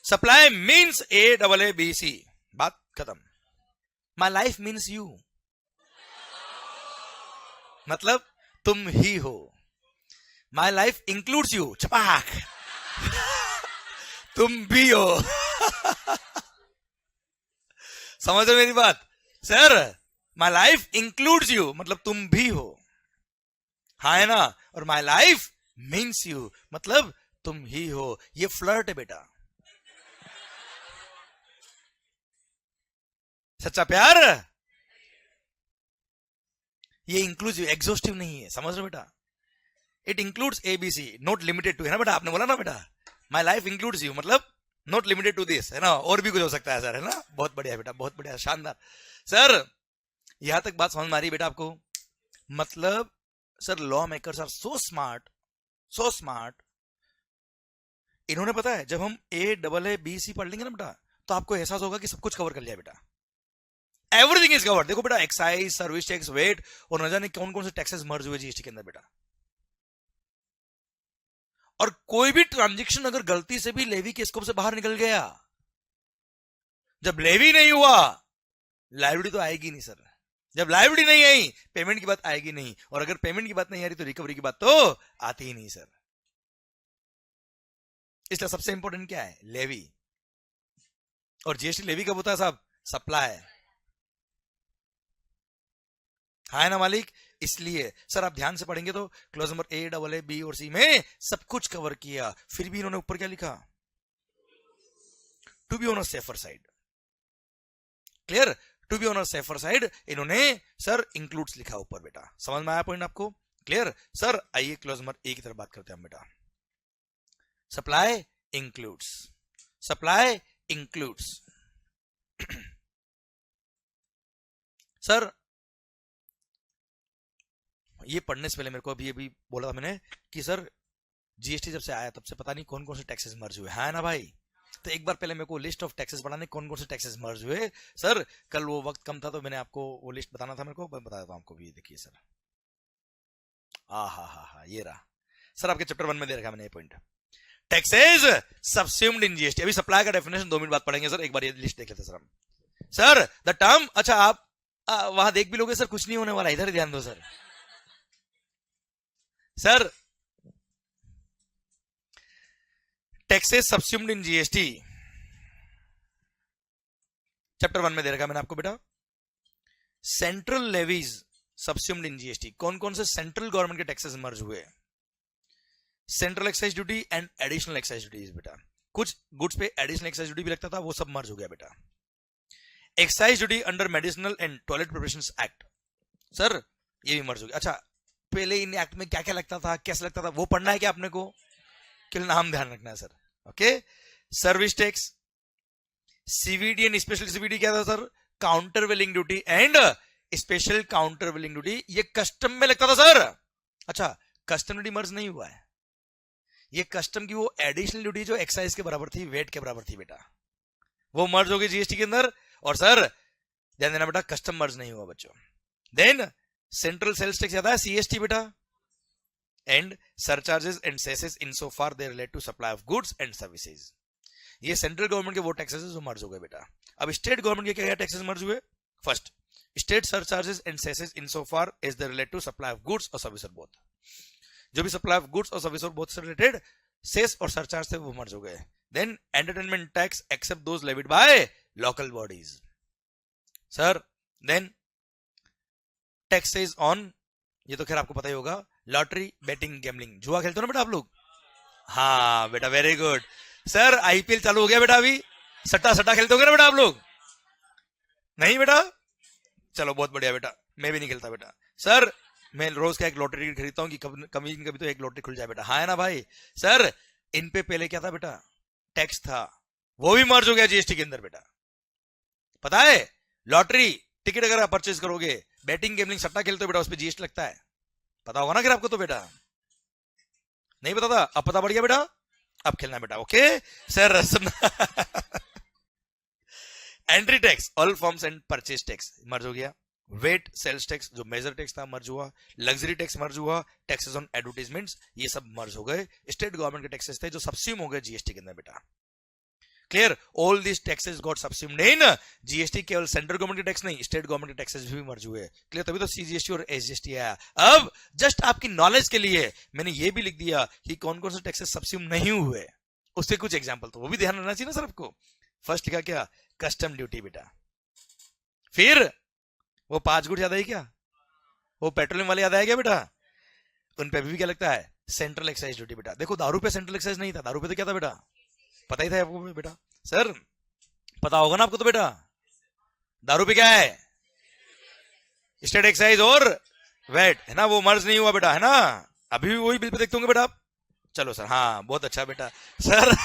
Supply means A, AA, B, C. बात खत्म. My life means you. मतलब तुम ही हो. My life includes you. छपाक. तुम भी हो. समझ रहे मेरी बात? Sir my life includes you मतलब तुम भी हो. हाँ है ना? और माई लाइफ मीन्स यू मतलब तुम ही हो. ये फ्लर्ट है बेटा. सच्चा प्यार. ये इंक्लूसिव एग्जॉस्टिव नहीं है. समझ रहे बेटा? It includes ABC, not limited to. है ना बेटा? आपने बोला ना बेटा, माई लाइफ इंक्लूड्स यू मतलब नॉट लिमिटेड टू दिस, है ना? और भी कुछ हो सकता है सर, है ना? बहुत बढ़िया बेटा, बहुत बढ़िया, शानदार. सर यहां तक बात समझ में आ रही बेटा आपको? मतलब sir law makers are so smart, so smart. इन्होंने पता है जब हम A, AA, B, C पढ़ लेंगे ना बेटा, तो आपको एहसास होगा कि सब कुछ कवर कर लिया बेटा. Everything is covered. देखो बेटा, एक्साइज, सर्विस टैक्स, वेट और न जाने कौन कौन से टैक्सेस मर्ज हुए जीएसटी के अंदर बेटा. और कोई भी ट्रांजैक्शन अगर गलती से भी लेवी के स्कोप से बाहर निकल गया, जब लेवी नहीं हुआ, लायबिलिटी तो आएगी नहीं सर. जब लायबिलिटी नहीं आई पेमेंट की बात आएगी नहीं, और अगर पेमेंट की बात नहीं आ रही तो रिकवरी की बात तो आती ही नहीं सर। इसलिए सबसे इंपॉर्टेंट क्या है? लेवी। और जीएसटी लेवी कब होता है साहब? सप्लाई। हाँ है ना मालिक? इसलिए सर आप ध्यान से पढ़ेंगे तो clause number A, double A, B और सी में सब कुछ कवर किया, फिर भी इन्होंने ऊपर क्या लिखा? To be on a safer side. Clear? To be on a safer side इन्होंने सर इंक्लूड्स लिखा ऊपर बेटा। समझ में आया पॉइंट आपको? क्लियर? सर आइए क्लॉज नंबर ए की तरफ बात करते हैं हम बेटा। Supply includes, supply includes. Sir ये पढ़ने से पहले मेरे को अभी बोला था मैंने कि सर जीएसटी जब से आया तब से पता नहीं कौन कौन से टैक्सेस मर्ज हुए हैं ना भाई। तो एक बार पहले मेरे को लिस्ट ऑफ टैक्सेस बनाने, कौन कौन से टैक्सेस मर्ज हुए। सर कल वो वक्त कम था तो मैंने आपको वो लिस्ट बताना था, मेरे को बता देता हूं आपको भी। देखिए सर, हा ये रहा सर, आपके चैप्टर 1 में दे रखा मैंने ये point. Taxes subsumed in GST. अभी सप्लाई का डेफिनेशन 2 मिनट बाद पढ़ेंगे सर, एक बार ये लिस्ट देख लेते सर हम। सर द टर्म, अच्छा आप वहां देख भी लोगे सर, कुछ नहीं होने वाला, इधर ध्यान दो sir. Sir taxes subsumed in GST chapter 1 में दे रखा मैंने आपको बेटा। Central levies subsumed in GST, कौन कौन से सेंट्रल गवर्नमेंट के टैक्सेस मर्ज हुए? Central excise duty and additional excise duty बेटा। कुछ गुड्स पे एडिशनल एक्साइज ड्यूटी भी लगता था, वो सब मर्ज हो गया बेटा। Excise duty under medicinal and toilet preparations act, sir ये भी मर्ज हो गया। अच्छा पहले इन एक्ट में क्या क्या लगता था, कैसे लगता था, वो पढ़ना है क्या आपने को? केवल नाम ध्यान रखना है sir. Okay, service tax, CVD and special CVD क्या था sir? Countervailing duty and special countervailing duty, ये कस्टम में लगता था सर। अच्छा कस्टम ड्यूटी मर्ज नहीं हुआ है, ये कस्टम की वो एडिशनल ड्यूटी जो एक्साइज के बराबर थी, वेट के बराबर थी बेटा, वो मर्ज हो गई जीएसटी के अंदर। और सर ध्यान देना बेटा, कस्टम मर्ज नहीं हुआ बच्चों। देन सेंट्रल सेल्स टैक्स आता है सीएसटी बेटा, and surcharges and cesses in so far they relate to supply of goods and services. ये सेंट्रल गवर्नमेंट के वो टैक्सेस जो मर्ज हो गए बेटा। अब स्टेट गवर्नमेंट के क्या टैक्सेस मर्ज हुए? First state surcharges and cesses in so far as they relate to supply of goods और सर्विस और बोथ। जो भी सप्लाई ऑफ गुड्स और सर्विस और बोथ से रिलेटेड सेस और सरचार्ज थे वो मर्ज हो गए। Then entertainment tax except those levied by local bodies sir. Then taxes on, ये तो खैर आपको पता ही होगा, लॉटरी, बेटिंग, गैम्बलिंग, जुआ खेलते हो ना बेटा आप लोग? हाँ बेटा वेरी गुड सर, आईपीएल चालू हो गया बेटा, अभी सट्टा सट्टा खेलते होगे ना बेटा आप लोग? नहीं बेटा, चलो बहुत बढ़िया बेटा, मैं भी नहीं खेलता बेटा। सर मैं रोज का एक लॉटरी टिकट खरीदता हूँ कि कभी कभी तो एक लॉटरी खुल जाए बेटा। हाँ है ना भाई? सर इन पे पहले क्या था बेटा? टैक्स था, वो भी मर्ज हो गया जीएसटी के अंदर बेटा। पता है लॉटरी टिकट अगर आप परचेज करोगे, बैटिंग गेमलिंग सट्टा खेलते हो बेटा, उस पर जीएसटी लगता है, पता होगा ना अगर आपको तो बेटा? नहीं पता था, अब पता पड़ गया बेटा, अब खेलना बेटा। Okay sir entry tax, all forms and purchase tax merge हो गया। वेट सेल्स टैक्स जो मेजर टैक्स था मर्ज हुआ। लग्जरी टैक्स मर्ज हुआ। टैक्सेस ऑन एडवर्टाइजमेंट्स ये सब मर्ज हो गए। स्टेट गवर्नमेंट के टैक्सेस थे जो सबस्यूम हो गए जीएसटी के अंदर बेटा। Clear? All this taxes got subsumed in GST. केवल सेंट्रल गवर्नमेंट के टैक्स नहीं, स्टेट गवर्नमेंट के टैक्सेस भी मर्ज हुए। क्लियर? तभी तो सीजीएसटी और एसजीएसटी आया। अब जस्ट आपकी नॉलेज के लिए मैंने ये भी लिख दिया कि कौन कौन से टैक्सेस सबस्यूम नहीं हुए, उसके कुछ एग्जाम्पल, तो वो भी ध्यान रखना चाहिए ना सर आपको। फर्स्ट लिखा क्या? कस्टम ड्यूटी बेटा। फिर वो 5 गुट याद आई क्या? वो पेट्रोलियम वाले याद आया क्या बेटा? उन पे भी क्या लगता है? सेंट्रल एक्साइज ड्यूटी बेटा। देखो दारू पे सेंट्रल एक्साइज नहीं था, दारू पे तो क्या था बेटा? पता ही था आपको बेटा। सर पता होगा ना आपको तो बेटा, दारू पे क्या है? स्टेट एक्साइज और वेट है ना, वो मर्ज नहीं हुआ बेटा, है ना? अभी भी वही बिल पे देखते होंगे बेटा आप। चलो सर, हाँ बहुत अच्छा बेटा। Sir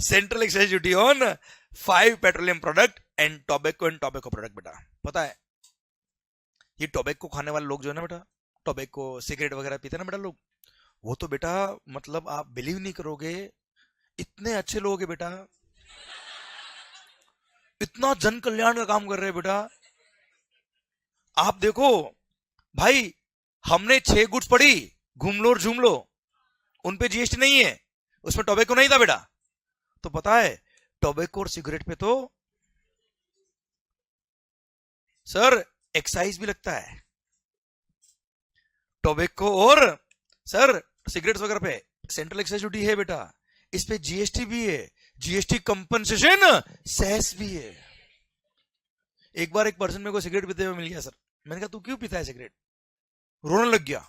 central excise duty on 5 petroleum product and tobacco product बेटा। पता है ये टोबैको खाने वाले लोग जो है ना बेटा, टोबैको सिगरेट वगैरह पीते हैं ना बेटा लोग, वो तो बेटा मतलब आप बिलीव नहीं करोगे, इतने अच्छे लोग हैं बेटा, इतना जन कल्याण का काम कर रहे हैं बेटा। आप देखो भाई, हमने 6 गुड्स पढ़ी, घूम लो और झूम लो, उन पे जीएसटी नहीं है, उसमें टोबैको नहीं था बेटा। तो पता है टोबैको और सिगरेट पे तो सर एक्साइज भी लगता है टोबैको और सर सिगरेट्स वगैरह पे सेंट्रल एक्साइज ड्यूटी है बेटा, इस पे जीएसटी भी है, जीएसटी कंपनसेशन सेस भी है। एक बार एक पर्सन मेरे को सिगरेट पीते हुए मिल गया सर, मैंने कहा तू क्यों पीता है सिगरेट, रोने लग गया।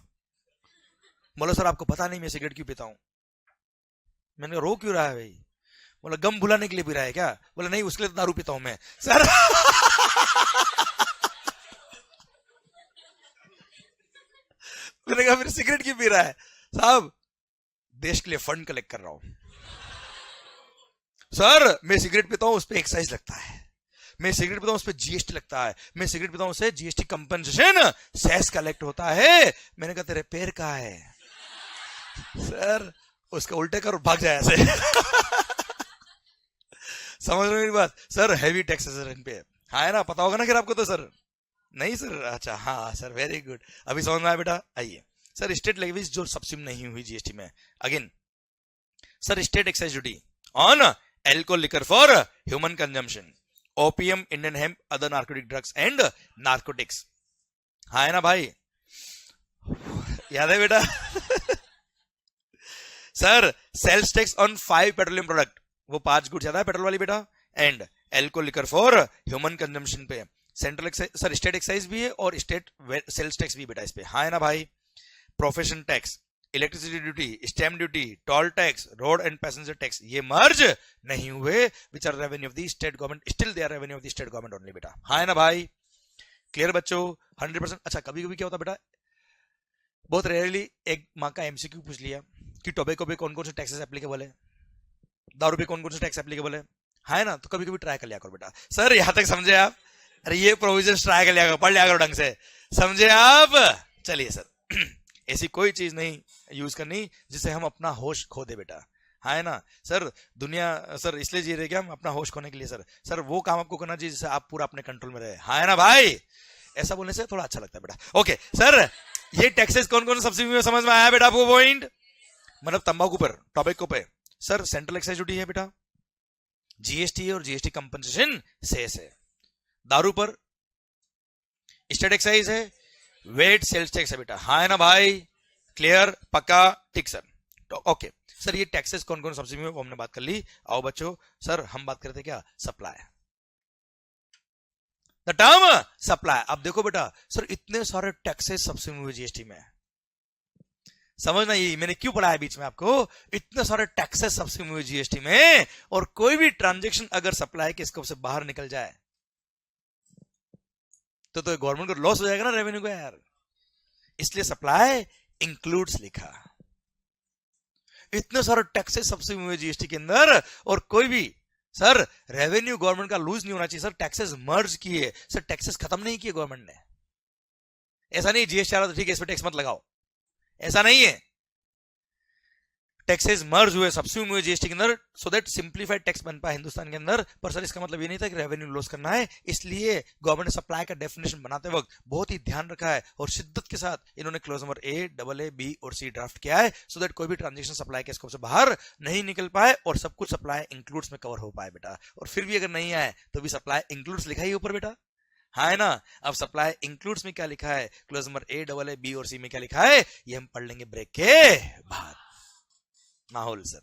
बोला सर आपको पता नहीं मैं सिगरेट क्यों पीता हूं। मैंने कहा रो क्यों रहा है भाई। बोला गम भुलाने के लिए पी रहा है क्या। बोला नहीं उसके लिए तो दारू पीता हूं मैं सर। मैंने कहा फिर सिगरेट क्यों पी रहा है। साहब देश के लिए फंड कलेक्ट कर रहा हूं सर। मैं सिगरेट पीता हूं उस पर एक्साइज लगता है, मैं सिगरेट पीता हूं उस पर जीएसटी लगता है, मैं सिगरेट पीता हूं उससे जीएसटी कंपनसेशन सेस कलेक्ट होता है। मैंने कहा तेरे पैर कहाँ है सर। उसका उल्टे कर भाग जाए ऐसे। समझ रहे मेरी बात सर। हैवी टैक्सेस इन पे हाँ है ना, पता होगा ना फिर आपको तो सर। नहीं सर अच्छा हाँ सर वेरी गुड, अभी समझ में आया बेटा। आइए सर स्टेट लेवीज जो सब्सिडी नहीं हुई जीएसटी में, again sir state excise duty on alcohol liquor for human consumption, opium, Indian hemp, other narcotic drugs and narcotics. हाँ है ना भाई, याद है बेटा। Sir sales tax on 5 petroleum product, वो 5 गुड्स ज्यादा है पेट्रोल वाली बेटा, and alcohol liquor for human consumption पे central excise sir state excise भी है और स्टेट सेल्स टैक्स भी बेटा इस पे। हाँ है ना भाई। Profession tax, electricity duty, stamp duty, toll tax, road and passenger tax ये मर्ज नहीं हुए, which are revenue of the state government, still they are revenue of the state government only बेटा। हाँ है ना भाई, क्लियर बच्चों 100%। अच्छा कभी कभी क्या होता बेटा, बहुत रेयरली एक माँ का एमसीक्यू पूछ लिया कि टोबैको पे कौन कौन से टैक्सेस एप्लीकेबल है, दारू पे कौन कौन से टैक्स एप्लीकेबल है, है ना, तो कभी कभी ट्राई कर लिया करो बेटा। सर यहां तक समझे आप, अरे ये प्रोविजन ट्राई कर लिया करो, पढ़ लिया करो ढंग से, समझे आप। चलिए सर ऐसी कोई चीज नहीं यूज करनी जिससे हम अपना होश खो दे बेटा। हाँ है ना सर, दुनिया सर इसलिए जी रहे क्या हम अपना होश खोने के लिए सर। सर वो काम आपको करना चाहिए जिससे आप पूरा अपने कंट्रोल में रहे। हाँ है ना भाई, ऐसा बोलने से थोड़ा अच्छा लगता है बेटा। ओके सर ये टैक्सेस कौन कौन सब्सिडी में समझ में आया बेटा आपको पॉइंट, मतलब तंबाकू पर, टॉबैको पे सर सेंट्रल एक्साइज ड्यूटी है बेटा, जीएसटी और जीएसटी कंपनसेशन सेस है, दारू पर स्टेट एक्साइज है, वेट सेल्स टैक्स है बेटा। हाँ है ना भाई, क्लियर पक्का ठीक सर। तो ओके सर ये टैक्सेस कौन कौन सब्सिडी में वो हमने बात कर ली। आओ बच्चों सर हम बात करते क्या, सप्लाई, द टर्म सप्लाई। अब देखो बेटा सर इतने सारे टैक्सेस सब्सिडी में जीएसटी में, समझना ये मैंने क्यों पढ़ाया बीच में आपको, इतने सारे टैक्सेस सब्सिडी में जीएसटी में, और कोई भी ट्रांजेक्शन अगर सप्लाई के स्कोप से बाहर निकल जाए तो गवर्नमेंट को लॉस हो जाएगा ना रेवेन्यू को यार, इसलिए सप्लाई इंक्लूड्स लिखा। इतने सारे टैक्सेस सब्सिडी में जीएसटी के अंदर, और कोई भी सर रेवेन्यू गवर्नमेंट का लूज नहीं होना चाहिए सर। टैक्सेस मर्ज किए सर, टैक्सेस खत्म नहीं किए गवर्नमेंट ने। ऐसा नहीं जीएसटी आ रहा तो ठीक है इस पर टैक्स मत लगाओ, ऐसा नहीं है। टैक्सेस मर्ज हुए सब्सिडी हुए जीएसटी के अंदर, सो दैट सिंप्लीफाइड टैक्स बन पाए हिंदुस्तान के अंदर। पर सर इसका मतलब ये नहीं था कि रेवेन्यू लॉस करना है, इसलिए गवर्नमेंट ने सप्लाई का डेफिनेशन बनाते वक्त बहुत ही ध्यान रखा है और शिद्दत के साथ इन्होंने clause number A, double A, B और सी ड्राफ्ट किया है, सो दैट कोई भी ट्रांजेक्शन सप्लाई के स्कोप से बाहर नहीं निकल पाए और सब कुछ सप्लाई इंक्लूड्स में कवर हो पाए बेटा। और फिर भी अगर नहीं आए तो भी सप्लाई इंक्लूड्स लिखा ही ऊपर बेटा। हाँ है ना, अब सप्लाई इंक्लूड्स में क्या लिखा है, clause number A, double A, B और सी में क्या लिखा है, ये हम पढ़ लेंगे ब्रेक के बाद। माहौल सर।